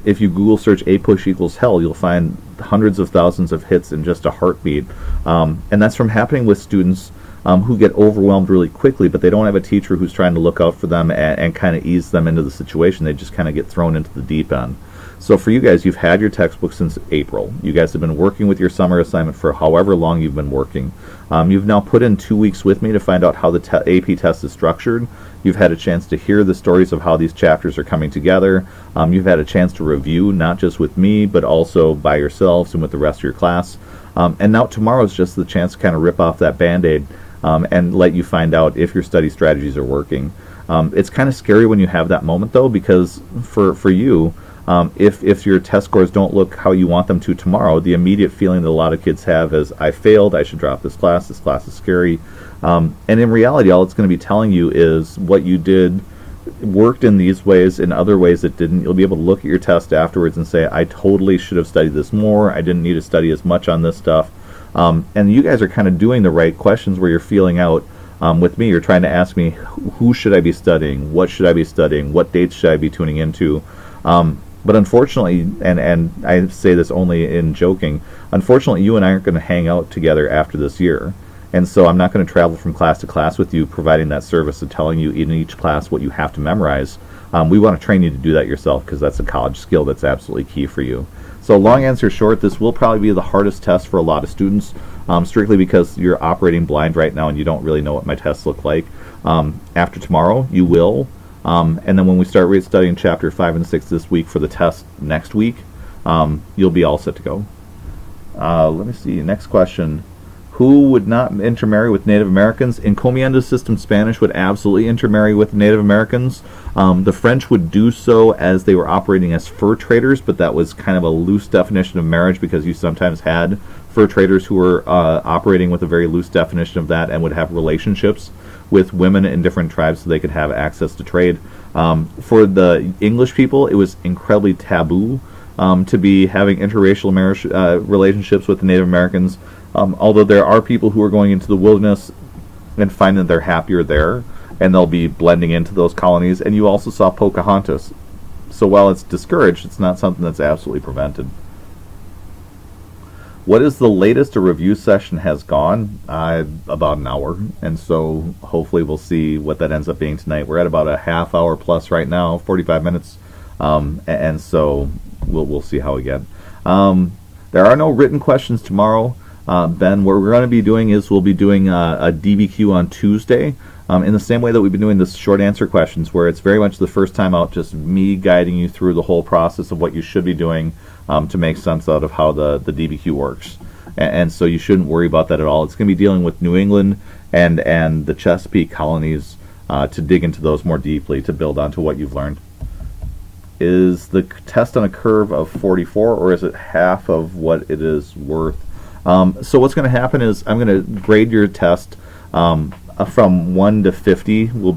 If you Google search APUSH equals hell, you'll find hundreds of thousands of hits in just a heartbeat. And that's from happening with students who get overwhelmed really quickly, but they don't have a teacher who's trying to look out for them and kind of ease them into the situation. They just kind of get thrown into the deep end. So for you guys, you've had your textbook since April. You guys have been working with your summer assignment for however long you've been working. You've now put in 2 weeks with me to find out how the AP test is structured. You've had a chance to hear the stories of how these chapters are coming together. You've had a chance to review, not just with me, but also by yourselves and with the rest of your class. And now tomorrow is just the chance to kind of rip off that Band-Aid and let you find out if your study strategies are working. It's kind of scary when you have that moment, though, because for you, if your test scores don't look how you want them to tomorrow, the immediate feeling that a lot of kids have is, I failed, I should drop this class is scary. And in reality, all it's going to be telling you is what you did worked in these ways, in other ways it didn't. You'll be able to look at your test afterwards and say, I totally should have studied this more, I didn't need to study as much on this stuff. And you guys are kind of doing the right questions where you're feeling out. With me, you're trying to ask me, who should I be studying, what should I be studying, what dates should I be tuning into. But unfortunately, and I say this only in joking, unfortunately you and I aren't going to hang out together after this year. And so I'm not going to travel from class to class with you, providing that service of telling you in each class what you have to memorize. We want to train you to do that yourself, because that's a college skill that's absolutely key for you. So long answer short, this will probably be the hardest test for a lot of students, strictly because you're operating blind right now and you don't really know what my tests look like. After tomorrow, you will. And then when we start studying chapter 5 and 6 this week for the test next week, you'll be all set to go. Let me see. Next question. Who would not intermarry with Native Americans? Encomienda system Spanish would absolutely intermarry with Native Americans. The French would do so as they were operating as fur traders, but that was kind of a loose definition of marriage, because you sometimes had fur traders who were operating with a very loose definition of that and would have relationships with women in different tribes so they could have access to trade. For the English people, it was incredibly taboo to be having interracial marriage relationships with the Native Americans. Although there are people who are going into the wilderness and find that they're happier there, and they'll be blending into those colonies. And you also saw Pocahontas. So while it's discouraged, it's not something that's absolutely prevented. What is the latest a review session has gone? About an hour. And so hopefully we'll see what that ends up being tonight. We're at about a half hour plus right now, 45 minutes. And so we'll see how we get. There are no written questions tomorrow. Ben, what we're going to be doing is we'll be doing a DBQ on Tuesday, in the same way that we've been doing the short answer questions, where it's very much the first time out, just me guiding you through the whole process of what you should be doing to make sense out of how the DBQ works. And so you shouldn't worry about that at all. It's going to be dealing with New England and the Chesapeake colonies to dig into those more deeply, to build onto what you've learned. Is the test on a curve of 44, or is it half of what it is worth? So what's going to happen is I'm going to grade your test from 1 to 50 will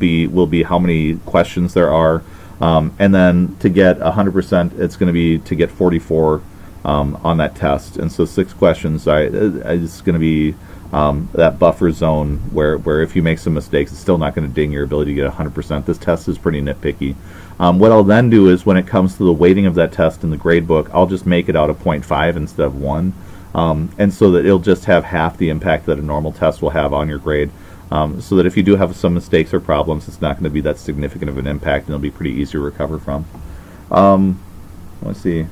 be how many questions there are, and then to get 100%, it's going to be to get 44 on that test. And so 6 questions, it's going to be that buffer zone where if you make some mistakes, it's still not going to ding your ability to get 100%. This test is pretty nitpicky. What I'll then do is, when it comes to the weighting of that test in the grade book, I'll just make it out of 0.5 instead of 1. And so that it'll just have half the impact that a normal test will have on your grade, so that if you do have some mistakes or problems, it's not going to be that significant of an impact, and it'll be pretty easy to recover from. Let's see.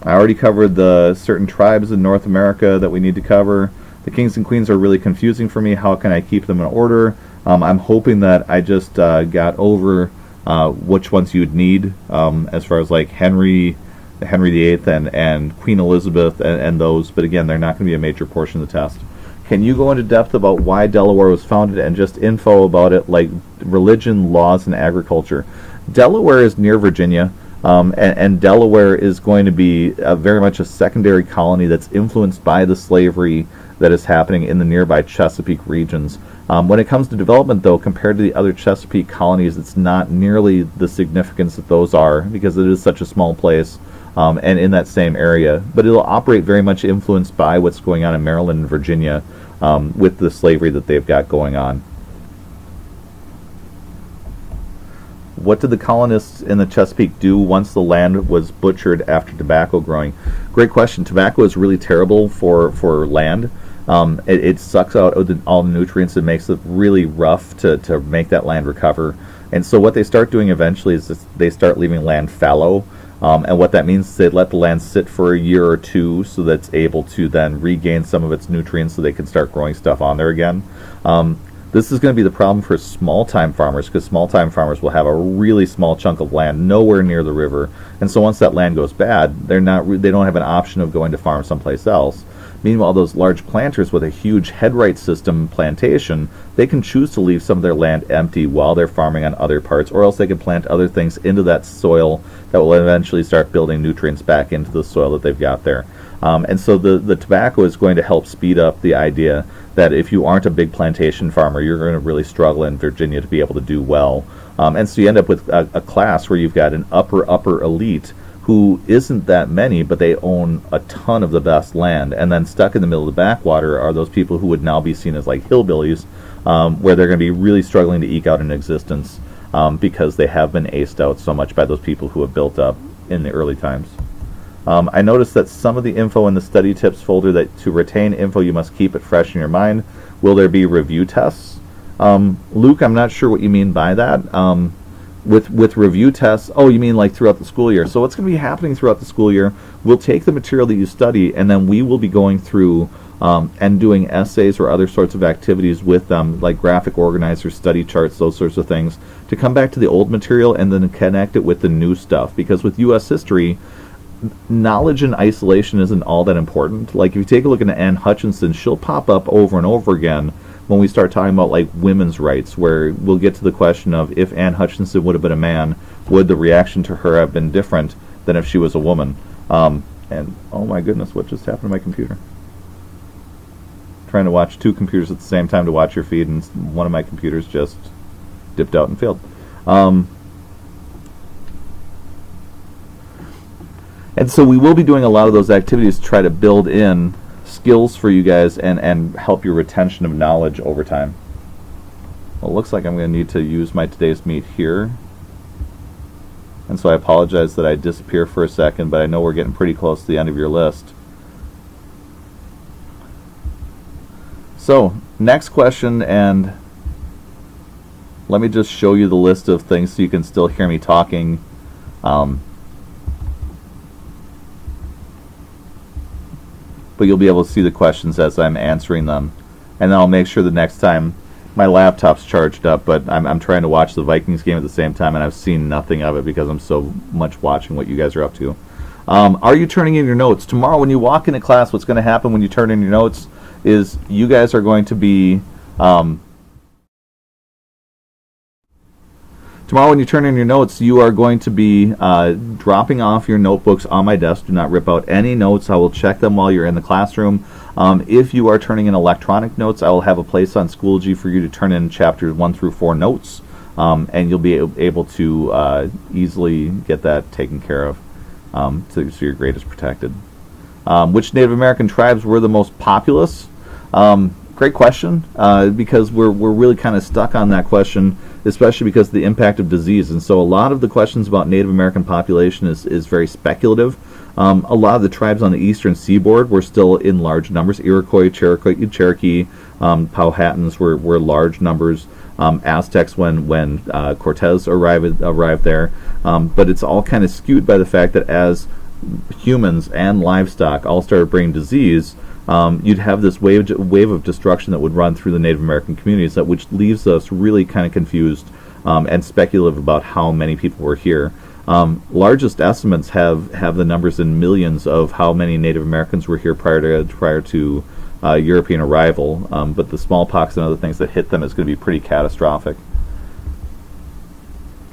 I already covered the certain tribes in North America that we need to cover. The kings and queens are really confusing for me. How can I keep them in order? I'm hoping that I just got over which ones you'd need, as far as like Henry VIII and Queen Elizabeth and those, but again, they're not going to be a major portion of the test. Can you go into depth about why Delaware was founded and just info about it, like religion, laws, and agriculture? Delaware is near Virginia, and Delaware is going to be very much a secondary colony that's influenced by the slavery that is happening in the nearby Chesapeake regions. When it comes to development, though, compared to the other Chesapeake colonies, it's not nearly the significance that those are, because it is such a small place. And in that same area, but it'll operate very much influenced by what's going on in Maryland and Virginia with the slavery that they've got going on. What did the colonists in the Chesapeake do once the land was butchered after tobacco growing? Great question. Tobacco is really terrible for land. It sucks out all the nutrients and makes it really rough to make that land recover. And so what they start doing eventually is they start leaving land fallow. And what that means is they let the land sit for a year or two so that it's able to then regain some of its nutrients so they can start growing stuff on there again. This is going to be the problem for small-time farmers, because small-time farmers will have a really small chunk of land nowhere near the river, and so once that land goes bad, they don't have an option of going to farm someplace else. Meanwhile, those large planters with a huge headright system plantation, they can choose to leave some of their land empty while they're farming on other parts, or else they can plant other things into that soil that will eventually start building nutrients back into the soil that they've got there. And so the tobacco is going to help speed up the idea that if you aren't a big plantation farmer, you're going to really struggle in Virginia to be able to do well. And so you end up with a class where you've got an upper elite who isn't that many, but they own a ton of the best land. And then stuck in the middle of the backwater are those people who would now be seen as like hillbillies, where they're going to be really struggling to eke out an existence because they have been aced out so much by those people who have built up in the early times. I noticed that some of the info in the study tips folder, that to retain info you must keep it fresh in your mind. Will there be review tests? Luke, I'm not sure what you mean by that. With review tests, oh, you mean like throughout the school year. So what's going to be happening throughout the school year, we'll take the material that you study, and then we will be going through and doing essays or other sorts of activities with them, like graphic organizers, study charts, those sorts of things, to come back to the old material and then connect it with the new stuff. Because with U.S. history, knowledge in isolation isn't all that important. Like if you take a look at Anne Hutchinson, she'll pop up over and over again when we start talking about like women's rights, where we'll get to the question of if Anne Hutchinson would have been a man, would the reaction to her have been different than if she was a woman? And oh my goodness, what just happened to my computer? Trying to watch two computers at the same time to watch your feed, and one of my computers just dipped out and failed. And so we will be doing a lot of those activities to try to build in skills for you guys and help your retention of knowledge over time. Well, it looks like I'm going to need to use my today's meet here. And so I apologize that I disappear for a second, but I know we're getting pretty close to the end of your list. So, next question, and let me just show you the list of things so you can still hear me talking. But you'll be able to see the questions as I'm answering them. And then I'll make sure the next time my laptop's charged up, but I'm trying to watch the Vikings game at the same time, and I've seen nothing of it because I'm so much watching what you guys are up to. Are you turning in your notes? Tomorrow when you walk into class, what's going to happen when you turn in your notes is you guys are going to be... Tomorrow when you turn in your notes, you are going to be dropping off your notebooks on my desk. Do not rip out any notes. I will check them while you're in the classroom. If you are turning in electronic notes, I will have a place on Schoology for you to turn in chapters 1 through 4 notes, and you'll be able to easily get that taken care of so your grade is protected. Which Native American tribes were the most populous? Great question, because we're really kind of stuck on that question, especially because of the impact of disease. And so a lot of the questions about Native American population is very speculative. A lot of the tribes on the eastern seaboard were still in large numbers. Iroquois, Cherokee, Powhatans were large numbers. Aztecs when Cortez arrived there. But it's all kind of skewed by the fact that as humans and livestock all started bringing disease, you'd have this wave of destruction that would run through the Native American communities, which leaves us really kind of confused and speculative about how many people were here. Largest estimates have the numbers in millions of how many Native Americans were here prior to European arrival, but the smallpox and other things that hit them is going to be pretty catastrophic.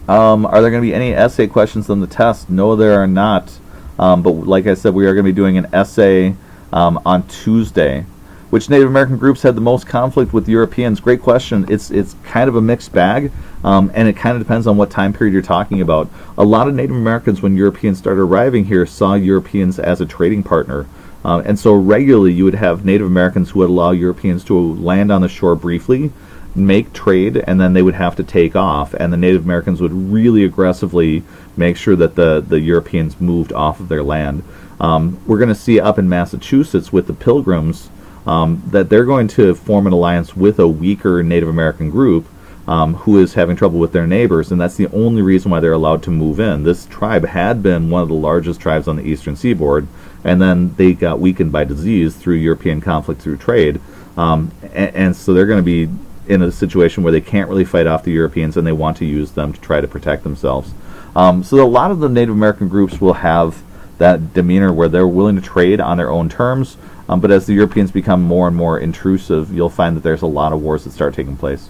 Are there going to be any essay questions on the test? No, there are not. But like I said, we are going to be doing an essay on Tuesday. Which Native American groups had the most conflict with Europeans? Great question. It's kind of a mixed bag, and it kind of depends on what time period you're talking about. A lot of Native Americans, when Europeans started arriving here, saw Europeans as a trading partner. And so regularly you would have Native Americans who would allow Europeans to land on the shore briefly, make trade, and then they would have to take off, and the Native Americans would really aggressively make sure that the Europeans moved off of their land. We're going to see up in Massachusetts with the Pilgrims that they're going to form an alliance with a weaker Native American group, who is having trouble with their neighbors, and that's the only reason why they're allowed to move in. This tribe had been one of the largest tribes on the eastern seaboard, and then they got weakened by disease through European conflict through trade, and so they're going to be in a situation where they can't really fight off the Europeans, and they want to use them to try to protect themselves. So a lot of the Native American groups will have that demeanor where they're willing to trade on their own terms, but as the Europeans become more and more intrusive, you'll find that there's a lot of wars that start taking place.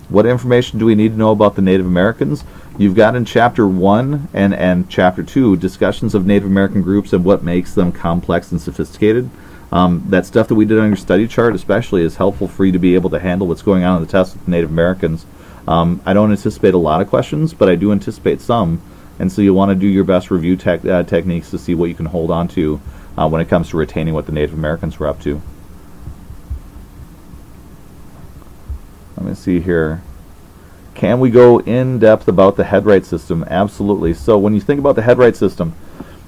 What information do we need to know about the Native Americans? You've got in Chapter 1 and Chapter 2 discussions of Native American groups and what makes them complex and sophisticated. That stuff that we did on your study chart especially is helpful for you to be able to handle what's going on in the test with Native Americans. I don't anticipate a lot of questions, but I do anticipate some, and so you'll want to do your best review techniques to see what you can hold on to when it comes to retaining what the Native Americans were up to. Let me see here. Can we go in depth about the headright system? Absolutely. So when you think about the headright system,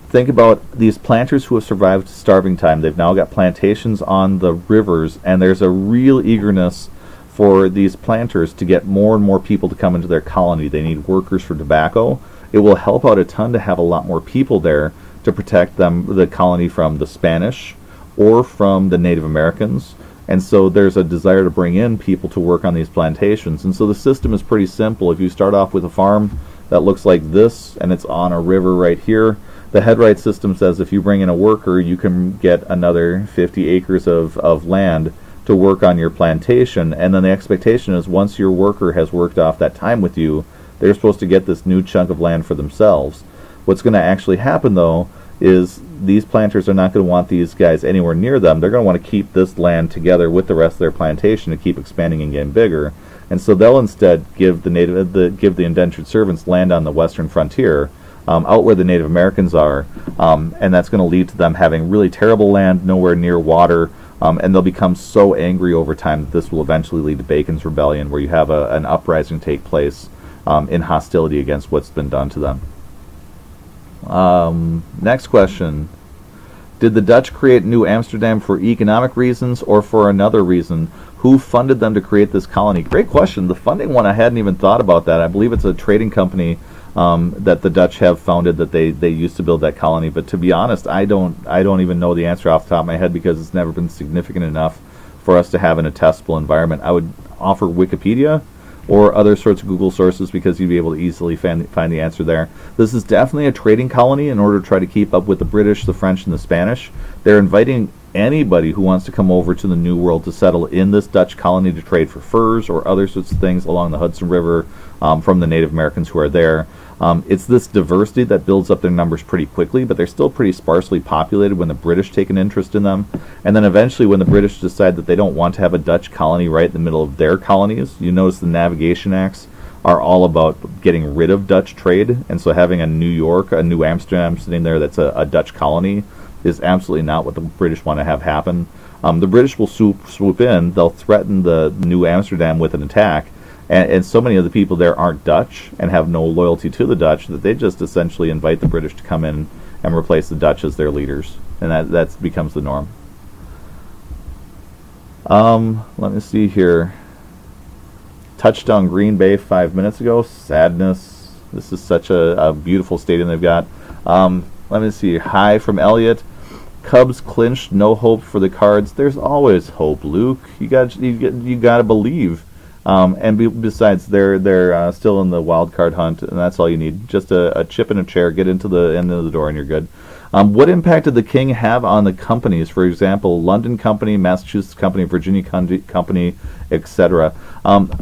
think about these planters who have survived starving time. They've now got plantations on the rivers, and there's a real eagerness for these planters to get more and more people to come into their colony. They need workers for tobacco. It will help out a ton to have a lot more people there to protect the colony from the Spanish or from the Native Americans. And so there's a desire to bring in people to work on these plantations. And so the system is pretty simple. If you start off with a farm that looks like this, and it's on a river right here, the headright system says if you bring in a worker, you can get another 50 acres of land to work on your plantation. And then the expectation is once your worker has worked off that time with you, they're supposed to get this new chunk of land for themselves. What's going to actually happen, though, is these planters are not going to want these guys anywhere near them. They're going to want to keep this land together with the rest of their plantation to keep expanding and getting bigger. And so they'll instead give the indentured servants land on the western frontier, out where the Native Americans are, and that's going to lead to them having really terrible land, nowhere near water, and they'll become so angry over time that this will eventually lead to Bacon's Rebellion, where you have an uprising take place in hostility against what's been done to them. Next question. Did the Dutch create New Amsterdam for economic reasons or for another reason? Who funded them to create this colony? Great question. The funding one, I hadn't even thought about that. I believe it's a trading company that the Dutch have founded that they used to build that colony. But to be honest, I don't even know the answer off the top of my head because it's never been significant enough for us to have in a testable environment. I would offer Wikipedia or other sorts of Google sources because you'd be able to easily find the answer there. This is definitely a trading colony in order to try to keep up with the British, the French, and the Spanish. They're inviting anybody who wants to come over to the New World to settle in this Dutch colony to trade for furs or other sorts of things along the Hudson River from the Native Americans who are there. It's this diversity that builds up their numbers pretty quickly, but they're still pretty sparsely populated when the British take an interest in them. And then eventually when the British decide that they don't want to have a Dutch colony right in the middle of their colonies, you notice the Navigation Acts are all about getting rid of Dutch trade, and so having a New York, a New Amsterdam sitting there that's a Dutch colony is absolutely not what the British want to have happen. The British will swoop in, they'll threaten the New Amsterdam with an attack, and so many of the people there aren't Dutch and have no loyalty to the Dutch that they just essentially invite the British to come in and replace the Dutch as their leaders, and that becomes the norm. Let me see here. Touched on Green Bay 5 minutes ago. Sadness. This is such a beautiful stadium they've got. Let me see. Hi from Elliot. Cubs clinched. No hope for the Cards. There's always hope, Luke. You got to believe. Besides, they're still in the wild card hunt, and that's all you need. Just a chip and a chair. Get into the end of the door, and you're good. What impact did the king have on the companies? For example, London Company, Massachusetts Company, Virginia Company, etc.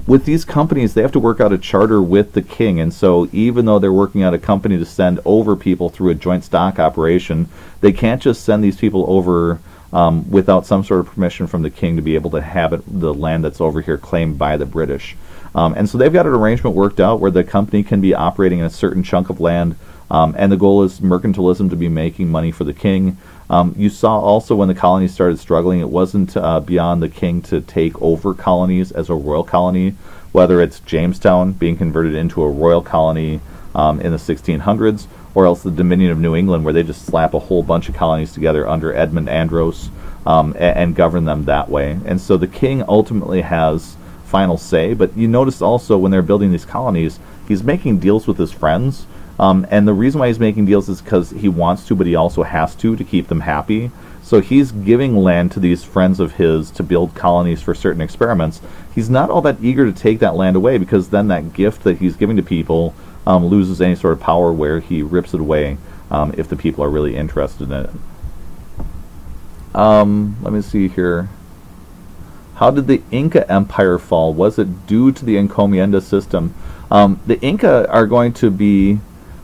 With these companies, they have to work out a charter with the king, and so even though they're working out a company to send over people through a joint stock operation, they can't just send these people over without some sort of permission from the king to be able to have the land that's over here claimed by the British. And so they've got an arrangement worked out where the company can be operating in a certain chunk of land, and the goal is mercantilism, to be making money for the king. You saw also when the colonies started struggling, it wasn't beyond the king to take over colonies as a royal colony, whether it's Jamestown being converted into a royal colony in the 1600s, or else the Dominion of New England, where they just slap a whole bunch of colonies together under Edmund Andros and govern them that way. And so the king ultimately has final say, but you notice also when they're building these colonies, he's making deals with his friends. And the reason why he's making deals is because he wants to, but he also has to keep them happy. So he's giving land to these friends of his to build colonies for certain experiments. He's not all that eager to take that land away, because then that gift that he's giving to people loses any sort of power, where he rips it away if the people are really interested in it. Let me see here. How did the Inca Empire fall? Was it due to the encomienda system? The Inca are going to be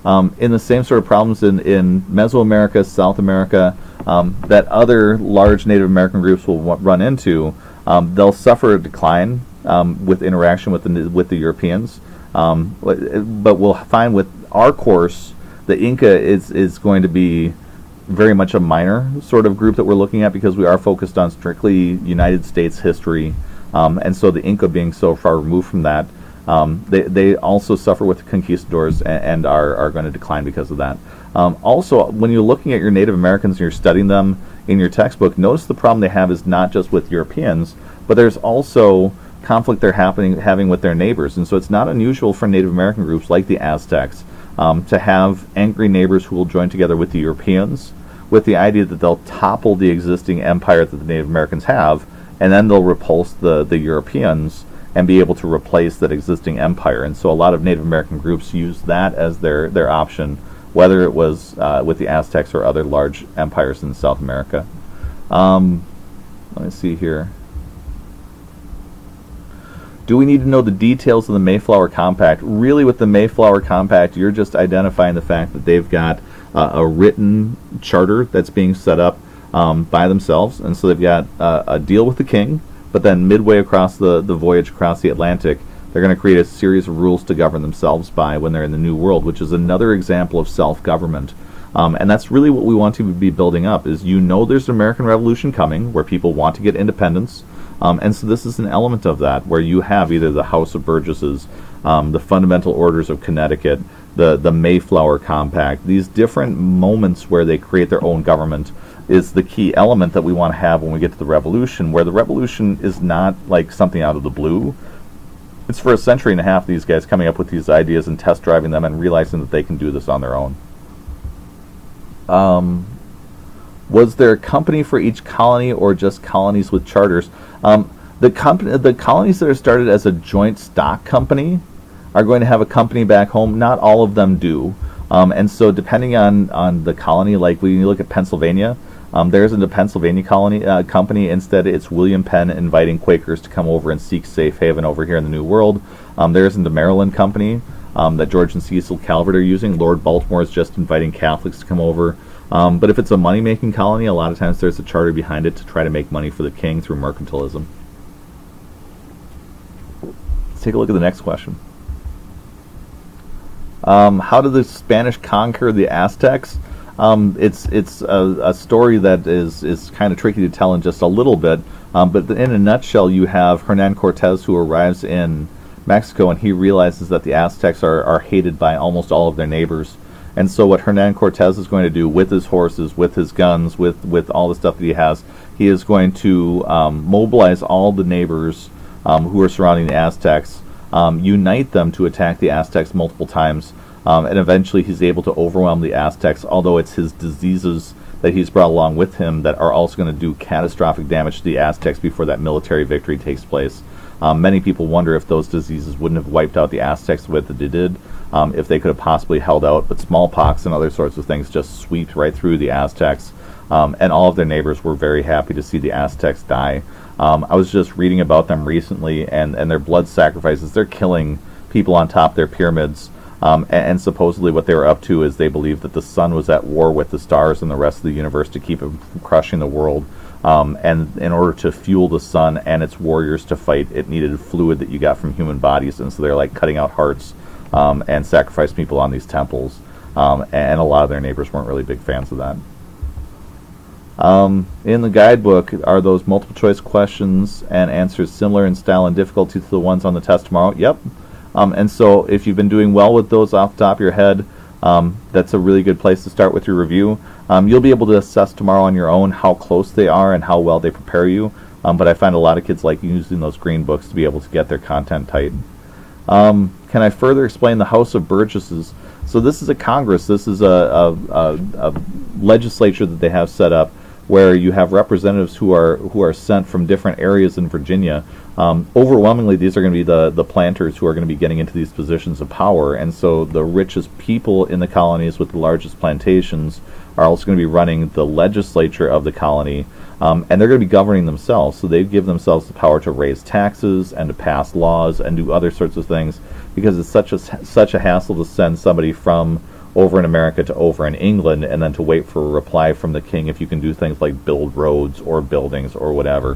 in the same sort of problems in Mesoamerica, South America, that other large Native American groups will run into. They'll suffer a decline with interaction with the Europeans, but we'll find with our course, the Inca is going to be very much a minor sort of group that we're looking at, because we are focused on strictly United States history, and so the Inca being so far removed from that, they also suffer with the conquistadors and are going to decline because of that. Also, when you're looking at your Native Americans and you're studying them in your textbook, notice the problem they have is not just with Europeans, but there's also conflict they're having with their neighbors. And so it's not unusual for Native American groups like the Aztecs to have angry neighbors who will join together with the Europeans, with the idea that they'll topple the existing empire that the Native Americans have, and then they'll repulse the Europeans and be able to replace that existing empire. And so a lot of Native American groups use that as their option, whether it was with the Aztecs or other large empires in South America. Let me see here. Do we need to know the details of the Mayflower Compact? Really, with the Mayflower Compact, you're just identifying the fact that they've got a written charter that's being set up by themselves. And so they've got a deal with the king, but then midway across the voyage across the Atlantic, they're going to create a series of rules to govern themselves by when they're in the New World, which is another example of self-government. And that's really what we want to be building up, is there's an American Revolution coming where people want to get independence. And so this is an element of that, where you have either the House of Burgesses, the Fundamental Orders of Connecticut, the Mayflower Compact. These different moments where they create their own government is the key element that we want to have when we get to the Revolution, where the Revolution is not like something out of the blue. It's for a century and a half these guys coming up with these ideas and test driving them and realizing that they can do this on their own. Was there a company for each colony, or just colonies with charters? The colonies that are started as a joint stock company are going to have a company back home. Not all of them do. And so depending on the colony, like when you look at Pennsylvania, there isn't a Pennsylvania company. Instead, it's William Penn inviting Quakers to come over and seek safe haven over here in the New World. There isn't a Maryland company that George and Cecil Calvert are using. Lord Baltimore is just inviting Catholics to come over. But if it's a money-making colony, a lot of times there's a charter behind it to try to make money for the king through mercantilism. Let's take a look at the next question. How did the Spanish conquer the Aztecs? It's a story that is kind of tricky to tell in just a little bit, but in a nutshell, you have Hernan Cortez, who arrives in Mexico, and he realizes that the Aztecs are hated by almost all of their neighbors. And so what Hernan Cortez is going to do with his horses, with his guns, with all the stuff that he is going to mobilize all the neighbors who are surrounding the Aztecs, unite them to attack the Aztecs multiple times, and eventually he's able to overwhelm the Aztecs, although it's his diseases that he's brought along with him that are also going to do catastrophic damage to the Aztecs before that military victory takes place. Many people wonder if those diseases wouldn't have wiped out the Aztecs the way that they did, if they could have possibly held out, but smallpox and other sorts of things just swept right through the Aztecs, and all of their neighbors were very happy to see the Aztecs die. I was just reading about them recently, and their blood sacrifices. They're killing people on top of their pyramids, and supposedly what they were up to is they believed that the sun was at war with the stars and the rest of the universe to keep it from crushing the world. And in order to fuel the sun and its warriors to fight, it needed fluid that you got from human bodies, and so they're like cutting out hearts and sacrifice people on these temples, and a lot of their neighbors weren't really big fans of that. In the guidebook, are those multiple choice questions and answers similar in style and difficulty to the ones on the test tomorrow? Yep. And so if you've been doing well with those off the top of your head, That's a really good place to start with your review. You'll be able to assess tomorrow on your own how close they are and how well they prepare you, but I find a lot of kids like using those green books to be able to get their content tight. Can I further explain the House of Burgesses? So this is a Congress. This is a legislature that they have set up where you have representatives who are sent from different areas in Virginia. Overwhelmingly, these are going to be the planters who are going to be getting into these positions of power, and so the richest people in the colonies with the largest plantations are also going to be running the legislature of the colony, and they're going to be governing themselves. So they give themselves the power to raise taxes and to pass laws and do other sorts of things, because it's such a hassle to send somebody from over in America to over in England and then to wait for a reply from the king if you can do things like build roads or buildings or whatever.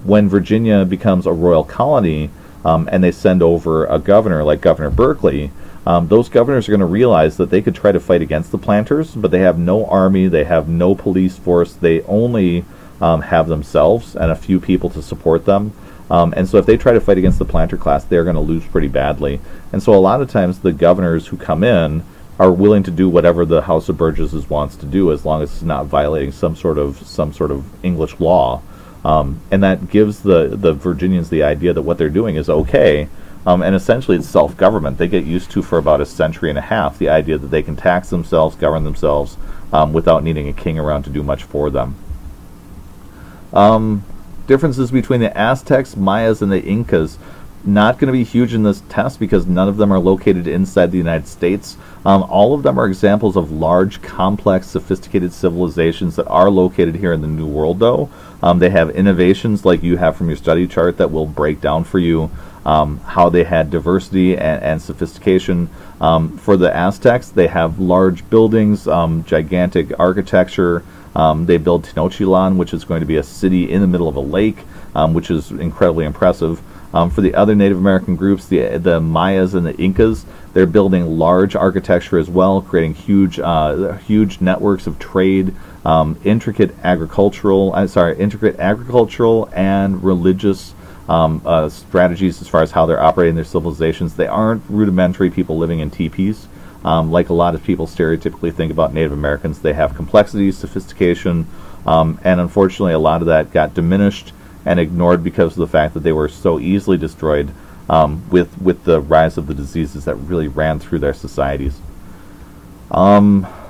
When Virginia becomes a royal colony and they send over a governor like Governor Berkeley, those governors are going to realize that they could try to fight against the planters, but they have no army, they have no police force, they only have themselves and a few people to support them. And so if they try to fight against the planter class, they're going to lose pretty badly. And so a lot of times the governors who come in are willing to do whatever the House of Burgesses wants to do, as long as it's not violating some sort of English law, and that gives the Virginians the idea that what they're doing is okay, and essentially it's self-government. They get used to for about a century and a half the idea that they can tax themselves, govern themselves, without needing a king around to do much for them. Differences between the Aztecs, Mayas, and the Incas. Not going to be huge in this test because none of them are located inside the United States. All of them are examples of large, complex, sophisticated civilizations that are located here in the New World, though. They have innovations like you have from your study chart that will break down for you how they had diversity and sophistication. For the Aztecs, they have large buildings, gigantic architecture. They build Tenochtitlan, which is going to be a city in the middle of a lake, which is incredibly impressive. For the other Native American groups, the Mayas and the Incas, they're building large architecture as well, creating huge networks of trade, intricate agricultural and religious strategies as far as how they're operating their civilizations. They aren't rudimentary people living in teepees. Like a lot of people stereotypically think about Native Americans. They have complexity, sophistication, and unfortunately a lot of that got diminished and ignored because of the fact that they were so easily destroyed with the rise of the diseases that really ran through their societies. Let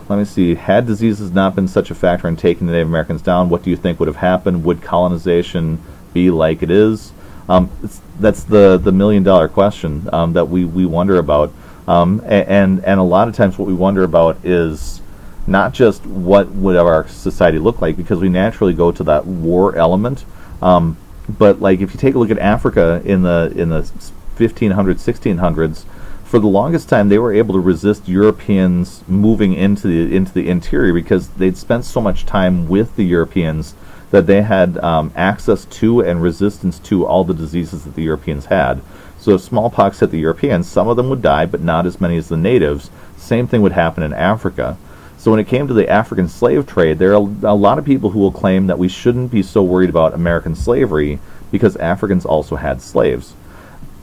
me see. Had diseases not been such a factor in taking the Native Americans down, what do you think would have happened? Would colonization be like it is? That's the $1 million question that we wonder about. And a lot of times what we wonder about is not just what would our society look like, because we naturally go to that war element. But like if you take a look at Africa in the 1500s, 1600s, for the longest time they were able to resist Europeans moving into the interior because they'd spent so much time with the Europeans that they had access to and resistance to all the diseases that the Europeans had. So if smallpox hit the Europeans, some of them would die, but not as many as the natives. Same thing would happen in Africa. So when it came to the African slave trade, there are a lot of people who will claim that we shouldn't be so worried about American slavery because Africans also had slaves.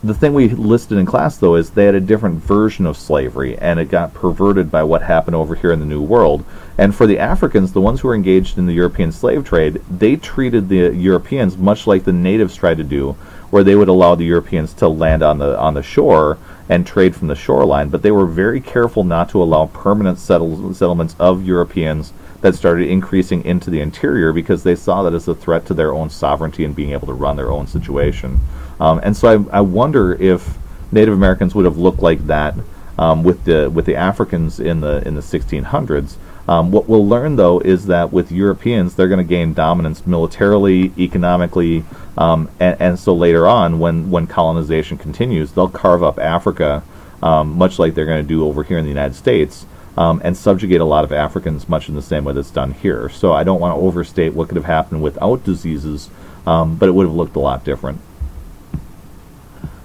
The thing we listed in class, though, is they had a different version of slavery, and it got perverted by what happened over here in the New World. And for the Africans, the ones who were engaged in the European slave trade, they treated the Europeans much like the natives tried to do, where they would allow the Europeans to land on the shore and trade from the shoreline, but they were very careful not to allow permanent settlements of Europeans that started increasing into the interior because they saw that as a threat to their own sovereignty and being able to run their own situation. And so I wonder if Native Americans would have looked like that with the Africans in the 1600s. What we'll learn, though, is that with Europeans, they're going to gain dominance militarily, economically, and so later on, when colonization continues, they'll carve up Africa, much like they're going to do over here in the United States, and subjugate a lot of Africans much in the same way that's done here. So I don't want to overstate what could have happened without diseases, but it would have looked a lot different.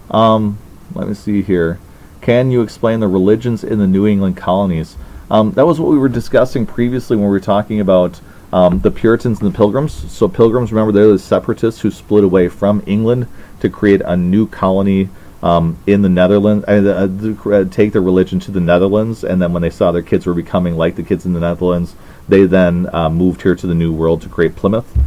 Let me see here. Can you explain the religions in the New England colonies? That was what we were discussing previously when we were talking about the Puritans and the Pilgrims. So Pilgrims, remember, they're the separatists who split away from England to create a new colony in the Netherlands, take their religion to the Netherlands, and then when they saw their kids were becoming like the kids in the Netherlands, they then moved here to the New World to create Plymouth.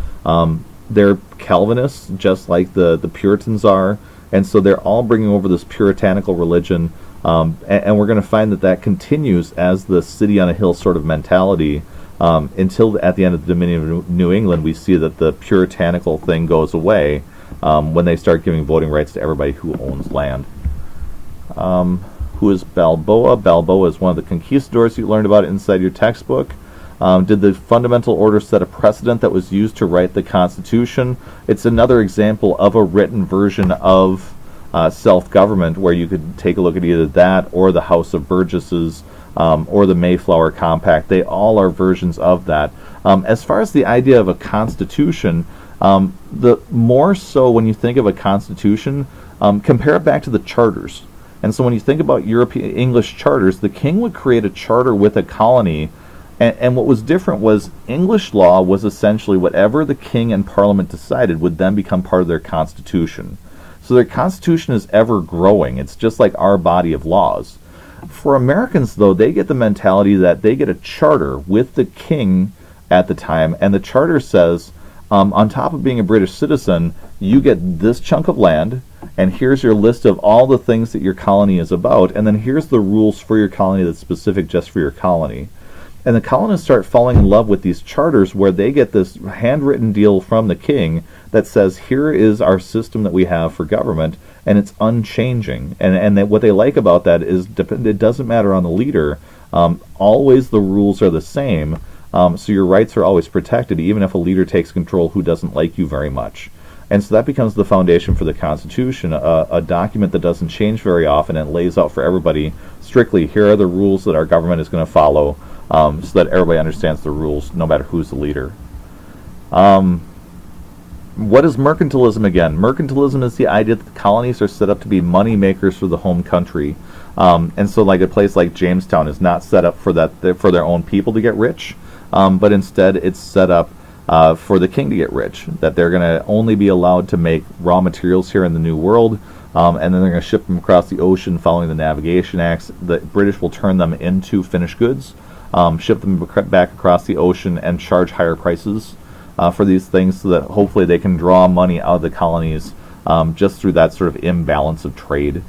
They're Calvinists, just like the Puritans are, and so they're all bringing over this puritanical religion, and we're going to find that continues as the city on a hill sort of mentality, until at the end of the Dominion of New England, we see that the puritanical thing goes away when they start giving voting rights to everybody who owns land. Who is Balboa? Balboa is one of the conquistadors you learned about inside your textbook. Did the fundamental order set a precedent that was used to write the Constitution? It's another example of a written version of self-government, where you could take a look at either that or the House of Burgesses, or the Mayflower Compact. They all are versions of that. As far as the idea of a constitution, the more so when you think of a constitution, compare it back to the charters. And so when you think about European English charters, the king would create a charter with a colony, and what was different was English law was essentially whatever the king and parliament decided would then become part of their constitution. So their constitution is ever growing. It's just like our body of laws. For Americans, though, they get the mentality that they get a charter with the king at the time, and the charter says, on top of being a British citizen, you get this chunk of land, and here's your list of all the things that your colony is about, and then here's the rules for your colony that's specific just for your colony. And the colonists start falling in love with these charters, where they get this handwritten deal from the king that says, here is our system that we have for government, and it's unchanging. And what they like about that is it doesn't matter on the leader. Always the rules are the same, so your rights are always protected, even if a leader takes control who doesn't like you very much. And so that becomes the foundation for the Constitution, a document that doesn't change very often, and lays out for everybody strictly, here are the rules that our government is going to follow, so that everybody understands the rules, no matter who's the leader. What is mercantilism again? Mercantilism is the idea that the colonies are set up to be money makers for the home country. And so like a place like Jamestown is not set up for their own people to get rich, but instead it's set up for the king to get rich, that they're going to only be allowed to make raw materials here in the New World, and then they're going to ship them across the ocean following the Navigation Acts. The British will turn them into finished goods, ship them back across the ocean, and charge higher prices for these things, so that hopefully they can draw money out of the colonies just through that sort of imbalance of trade.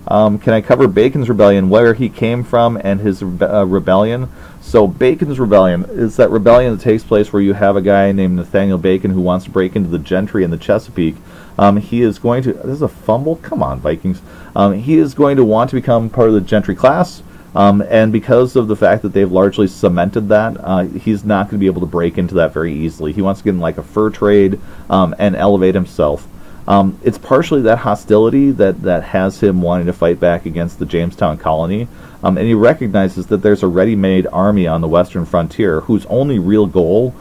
Can I cover Bacon's Rebellion, where he came from and his rebellion? So Bacon's Rebellion is that rebellion that takes place where you have a guy named Nathaniel Bacon who wants to break into the gentry in the Chesapeake. He is going to... This is a fumble? Come on, Vikings. He is going to want to become part of the gentry class, and because of the fact that they've largely cemented that, he's not going to be able to break into that very easily. He wants to get in like a fur trade and elevate himself. It's partially that hostility that has him wanting to fight back against the Jamestown colony, and he recognizes that there's a ready-made army on the western frontier whose only real goal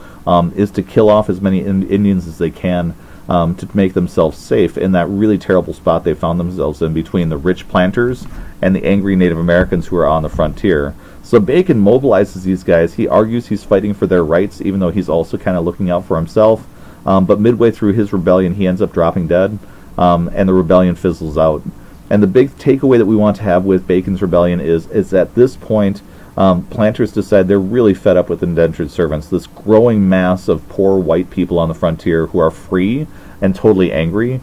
is to kill off as many Indians as they can to make themselves safe in that really terrible spot they found themselves in between the rich planters and the angry Native Americans who are on the frontier. So Bacon mobilizes these guys. He argues he's fighting for their rights, even though he's also kind of looking out for himself. But midway through his rebellion, he ends up dropping dead, and the rebellion fizzles out. And the big takeaway that we want to have with Bacon's Rebellion is at this point, planters decide they're really fed up with indentured servants, this growing mass of poor white people on the frontier who are free and totally angry,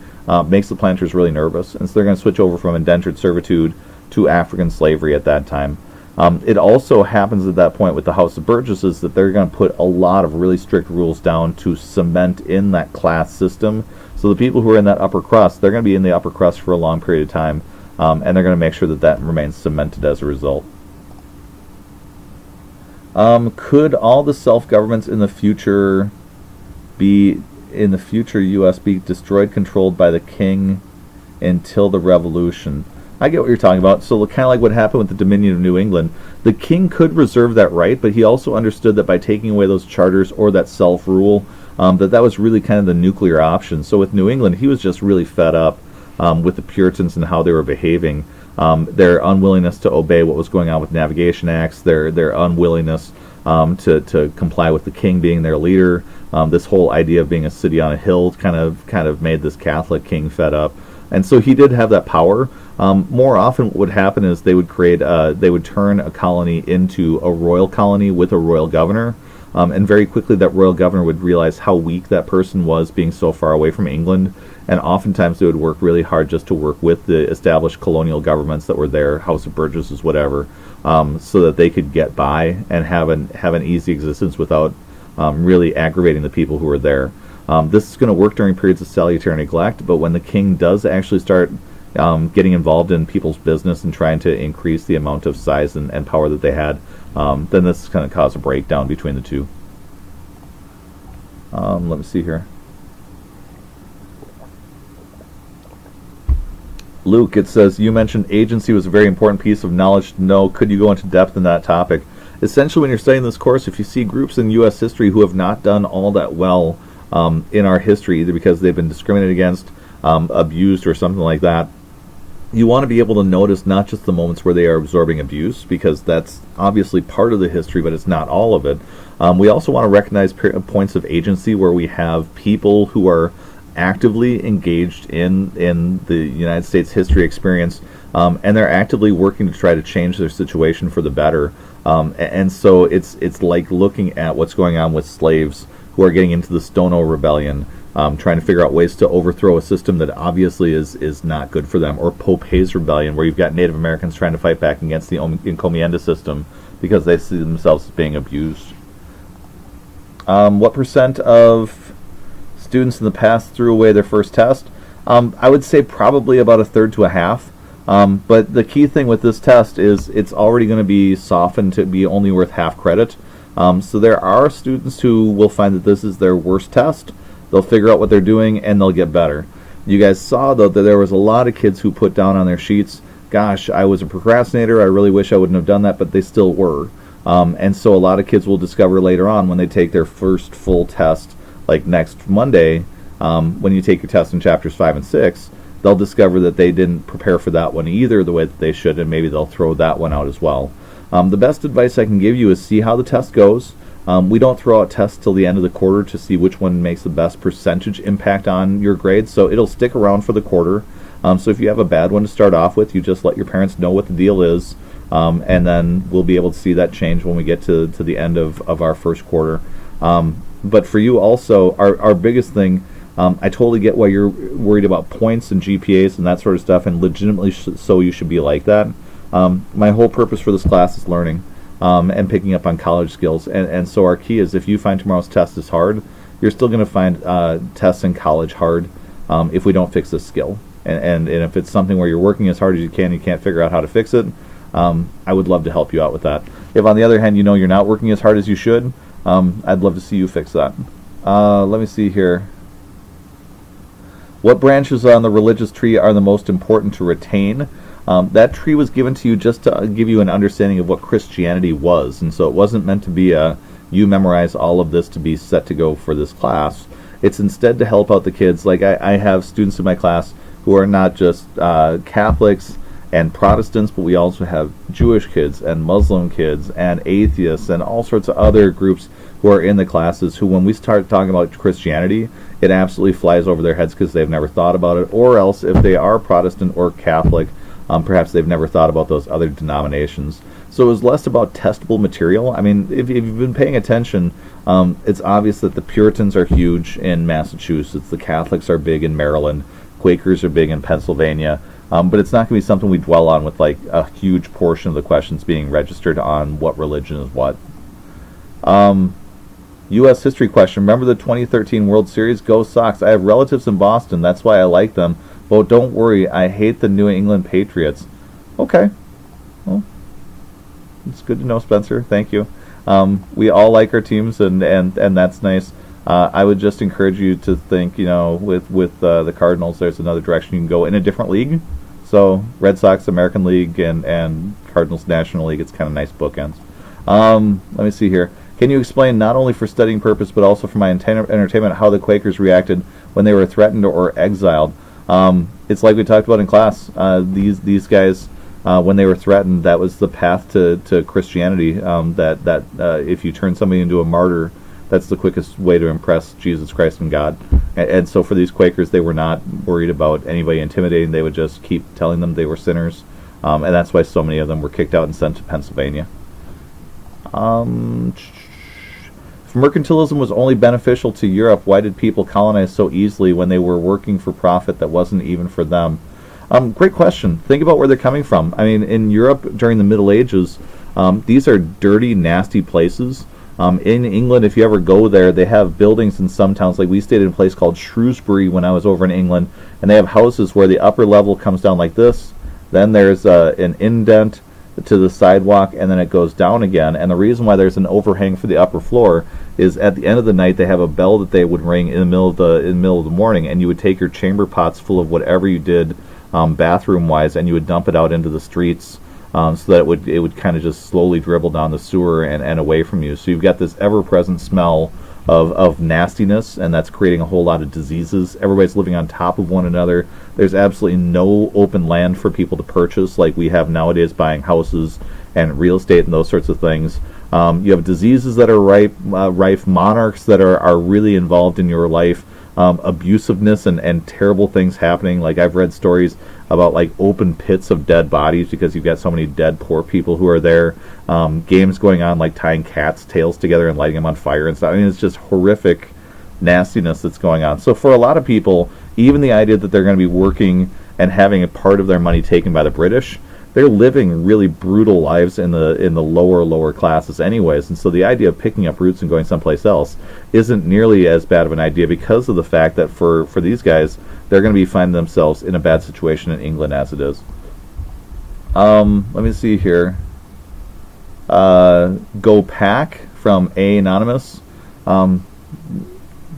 makes the planters really nervous. And so they're going to switch over from indentured servitude to African slavery at that time. It also happens at that point with the House of Burgesses that they're going to put a lot of really strict rules down to cement in that class system. So the people who are in that upper crust, they're going to be in the upper crust for a long period of time, and they're going to make sure that that remains cemented as a result. Could all the self-governments in the future U.S. be destroyed, controlled by the king until the Revolution? I get what you're talking about. So kind of like what happened with the Dominion of New England, the king could reserve that right, but he also understood that by taking away those charters or that self-rule, that was really kind of the nuclear option. So with New England, he was just really fed up with the Puritans and how they were behaving, their unwillingness to obey what was going on with Navigation Acts, their unwillingness to comply with the king being their leader. This whole idea of being a city on a hill kind of made this Catholic king fed up. And so he did have that power. More often what would happen is they would turn a colony into a royal colony with a royal governor. And very quickly that royal governor would realize how weak that person was being so far away from England. And oftentimes they would work really hard just to work with the established colonial governments that were there, House of Burgesses, whatever, so that they could get by and have an easy existence without really aggravating the people who were there. This is going to work during periods of salutary neglect, but when the king does actually start getting involved in people's business and trying to increase the amount of size and power that they had, then this is going to cause a breakdown between the two. Let me see here. Luke, it says, you mentioned agency was a very important piece of knowledge to know. Could you go into depth in that topic? Essentially, when you're studying this course, if you see groups in U.S. history who have not done all that well in our history, either because they've been discriminated against, abused, or something like that, you want to be able to notice not just the moments where they are absorbing abuse, because that's obviously part of the history, but it's not all of it. We also want to recognize points of agency where we have people who are actively engaged in the United States history experience, and they're actively working to try to change their situation for the better. And so it's like looking at what's going on with slaves who are getting into the Stono Rebellion, trying to figure out ways to overthrow a system that obviously is not good for them, or Pope Hayes Rebellion, where you've got Native Americans trying to fight back against the encomienda system because they see themselves as being abused. What percent of students in the past threw away their first test? I would say probably about a third to a half. But the key thing with this test is it's already going to be softened to be only worth half credit. So there are students who will find that this is their worst test. They'll figure out what they're doing and they'll get better. You guys saw, though, that there was a lot of kids who put down on their sheets, gosh, I was a procrastinator, I really wish I wouldn't have done that, but they still were. And so a lot of kids will discover later on when they take their first full test, like next Monday, when you take your test in chapters 5 and 6, they'll discover that they didn't prepare for that one either the way that they should, and maybe they'll throw that one out as well. The best advice I can give you is see how the test goes. We don't throw out tests till the end of the quarter to see which one makes the best percentage impact on your grades, so it'll stick around for the quarter. So if you have a bad one to start off with, you just let your parents know what the deal is, and then we'll be able to see that change when we get to the end of our first quarter. But for you also, our biggest thing, I totally get why you're worried about points and GPAs and that sort of stuff, and legitimately so you should be like that. My whole purpose for this class is learning and picking up on college skills. And so our key is if you find tomorrow's test is hard, you're still going to find tests in college hard if we don't fix this skill. And if it's something where you're working as hard as you can't figure out how to fix it, I would love to help you out with that. If on the other hand you know you're not working as hard as you should, I'd love to see you fix that. Let me see here. What branches on the religious tree are the most important to retain? That tree was given to you just to give you an understanding of what Christianity was, and so it wasn't meant to be you memorize all of this to be set to go for this class. It's instead to help out the kids. Like I have students in my class who are not just Catholics and Protestants, but we also have Jewish kids and Muslim kids and atheists and all sorts of other groups who are in the classes who, when we start talking about Christianity, it absolutely flies over their heads because they've never thought about it, or else if they are Protestant or Catholic, perhaps they've never thought about those other denominations. So it was less about testable material. I mean, if you've been paying attention, it's obvious that the Puritans are huge in Massachusetts, the Catholics are big in Maryland, Quakers are big in Pennsylvania, but it's not going to be something we dwell on with like a huge portion of the questions being registered on what religion is what. U.S. history question. Remember the 2013 World Series? Go Sox. I have relatives in Boston. That's why I like them. But don't worry, I hate the New England Patriots. Okay. Well, it's good to know, Spencer. Thank you. We all like our teams, and that's nice. I would just encourage you to think, with the Cardinals, there's another direction you can go in a different league. So Red Sox American League and Cardinals National League, it's kind of nice bookends. Let me see here. Can you explain, not only for studying purpose, but also for my entertainment, how the Quakers reacted when they were threatened or exiled? It's like we talked about in class. These guys, when they were threatened, that was the path to Christianity. That if you turn somebody into a martyr, that's the quickest way to impress Jesus Christ and God. And so for these Quakers, they were not worried about anybody intimidating. They would just keep telling them they were sinners. And that's why so many of them were kicked out and sent to Pennsylvania. If mercantilism was only beneficial to Europe, why did people colonize so easily when they were working for profit that wasn't even for them? Great question. Think about where they're coming from. I mean, in Europe during the Middle Ages, these are dirty, nasty places. In England, if you ever go there, they have buildings in some towns. Like we stayed in a place called Shrewsbury when I was over in England, and they have houses where the upper level comes down like this. Then there's an indent to the sidewalk, and then it goes down again. And the reason why there's an overhang for the upper floor is at the end of the night they have a bell that they would ring in the middle of the morning, and you would take your chamber pots full of whatever you did bathroom wise, and you would dump it out into the streets. So that it would kind of just slowly dribble down the sewer and away from you. So you've got this ever-present smell of nastiness, and that's creating a whole lot of diseases. Everybody's living on top of one another. There's absolutely no open land for people to purchase like we have nowadays, buying houses and real estate and those sorts of things. You have diseases that are rife, monarchs that are really involved in your life, abusiveness and terrible things happening. Like I've read stories about like open pits of dead bodies because you've got so many dead poor people who are there. Games going on like tying cats' tails together and lighting them on fire and stuff. I mean, it's just horrific nastiness that's going on. So for a lot of people, even the idea that they're going to be working and having a part of their money taken by the British, they're living really brutal lives in the lower classes anyways. And so the idea of picking up roots and going someplace else isn't nearly as bad of an idea because of the fact that for these guys, they're going to be finding themselves in a bad situation in England as it is. Let me see here. Go Pack from A Anonymous.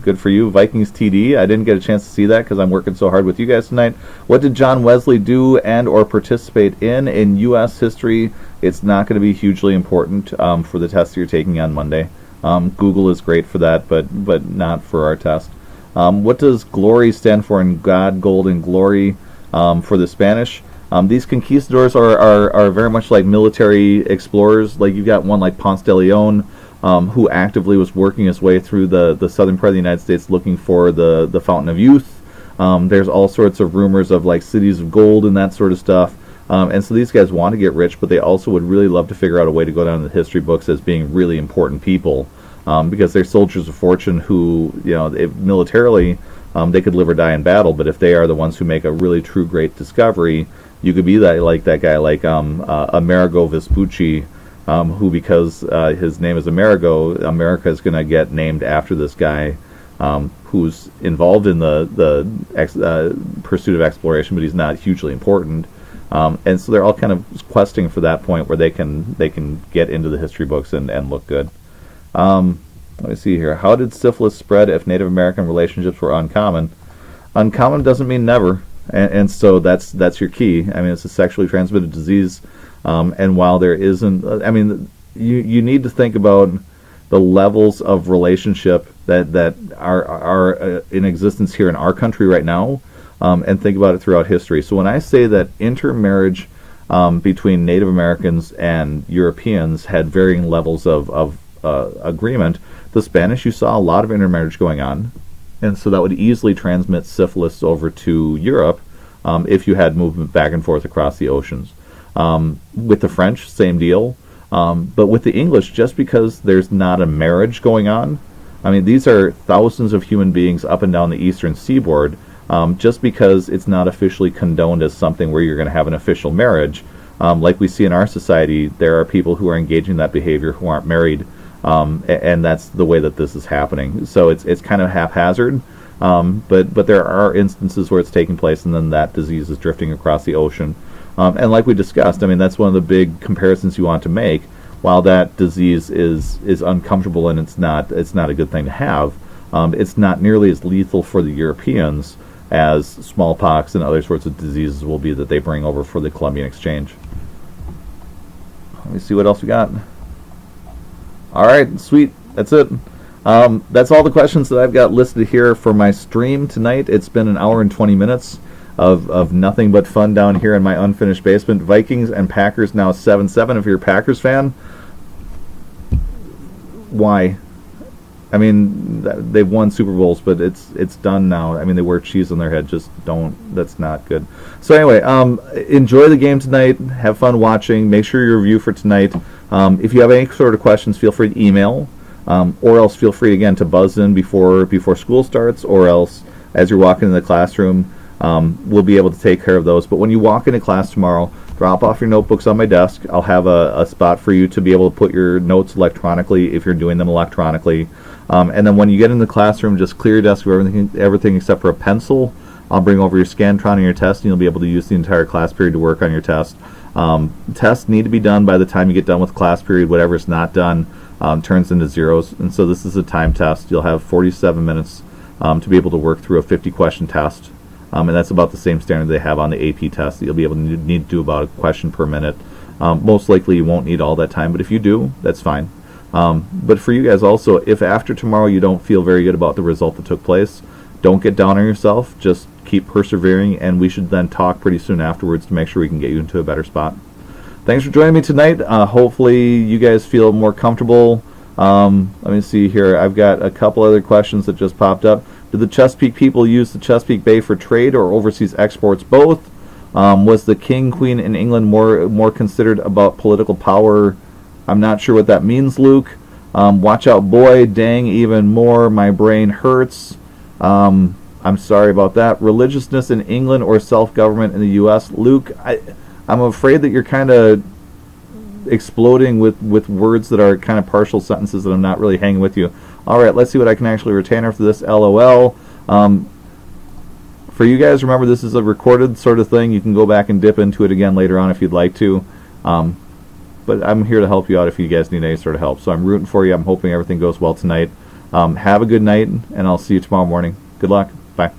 Good for you. Vikings TD. I didn't get a chance to see that because I'm working so hard with you guys tonight. What did John Wesley do and or participate in U.S. history? It's not going to be hugely important for the test you're taking on Monday. Google is great for that, but not for our test. What does glory stand for in God, gold, and glory for the Spanish? These conquistadors are very much like military explorers. Like you've got one like Ponce de Leon, who actively was working his way through the southern part of the United States looking for the Fountain of Youth. There's all sorts of rumors of like cities of gold and that sort of stuff. And so these guys want to get rich, but they also would really love to figure out a way to go down in the history books as being really important people. Because they're soldiers of fortune who, militarily, they could live or die in battle, but if they are the ones who make a really true great discovery, you could be that guy like Amerigo Vespucci, who, because his name is Amerigo, America is going to get named after this guy who's involved in the pursuit of exploration, but he's not hugely important. And so they're all kind of questing for that point where they can get into the history books and look good. Let me see here. How did syphilis spread if Native American relationships were uncommon? Uncommon doesn't mean never, and so that's your key. I mean, it's a sexually transmitted disease, and while there isn't, I mean, you need to think about the levels of relationship that are in existence here in our country right now, and think about it throughout history. So when I say that intermarriage between Native Americans and Europeans had varying levels of agreement, the Spanish, you saw a lot of intermarriage going on, and so that would easily transmit syphilis over to Europe if you had movement back and forth across the oceans. With the French, same deal, but with the English, just because there's not a marriage going on, I mean, these are thousands of human beings up and down the eastern seaboard, just because it's not officially condoned as something where you're going to have an official marriage. Like we see in our society, there are people who are engaging in that behavior who aren't married, and that's the way that this is happening. So it's kind of haphazard, but there are instances where it's taking place, and then that disease is drifting across the ocean. And like we discussed, I mean, that's one of the big comparisons you want to make. While that disease is uncomfortable and it's not a good thing to have, it's not nearly as lethal for the Europeans as smallpox and other sorts of diseases will be that they bring over for the Columbian Exchange. Let me see what else we got. All right, sweet. That's it. That's all the questions that I've got listed here for my stream tonight. It's been an hour and 20 minutes of nothing but fun down here in my unfinished basement. Vikings and Packers now 7-7. If you're a Packers fan, why? I mean, they've won Super Bowls, but it's done now. I mean, they wear cheese on their head. Just don't. That's not good. So anyway, enjoy the game tonight. Have fun watching. Make sure you review for tonight. If you have any sort of questions, feel free to email, or else feel free again to buzz in before school starts, or else as you're walking in the classroom, we'll be able to take care of those. But when you walk into class tomorrow, drop off your notebooks on my desk. I'll have a spot for you to be able to put your notes electronically if you're doing them electronically. And then when you get in the classroom, just clear your desk of everything except for a pencil. I'll bring over your Scantron and your test, and you'll be able to use the entire class period to work on your test. Tests need to be done by the time you get done with class period. Whatever's not done turns into zeros. And so this is a time test. You'll have 47 minutes to be able to work through a 50-question test. And that's about the same standard they have on the AP test. You'll be able to need to do about a question per minute. Most likely you won't need all that time, but if you do, that's fine. But for you guys also, if after tomorrow you don't feel very good about the result that took place, don't get down on yourself. Just keep persevering, and we should then talk pretty soon afterwards to make sure we can get you into a better spot. Thanks for joining me tonight. Hopefully you guys feel more comfortable. Let me see here. I've got a couple other questions that just popped up. Did the Chesapeake people use the Chesapeake Bay for trade or overseas exports? Both. Was the king, queen in England more considered about political power? I'm not sure what that means, Luke. Watch out, boy. Dang, even more. My brain hurts. I'm sorry about that. Religiousness in England or self-government in the U.S.? Luke, I'm afraid that you're kind of exploding with words that are kind of partial sentences that I'm not really hanging with you. All right, let's see what I can actually retain after this. LOL. For you guys, remember this is a recorded sort of thing. You can go back and dip into it again later on if you'd like to. But I'm here to help you out if you guys need any sort of help. So I'm rooting for you. I'm hoping everything goes well tonight. Have a good night, and I'll see you tomorrow morning. Good luck. Bye.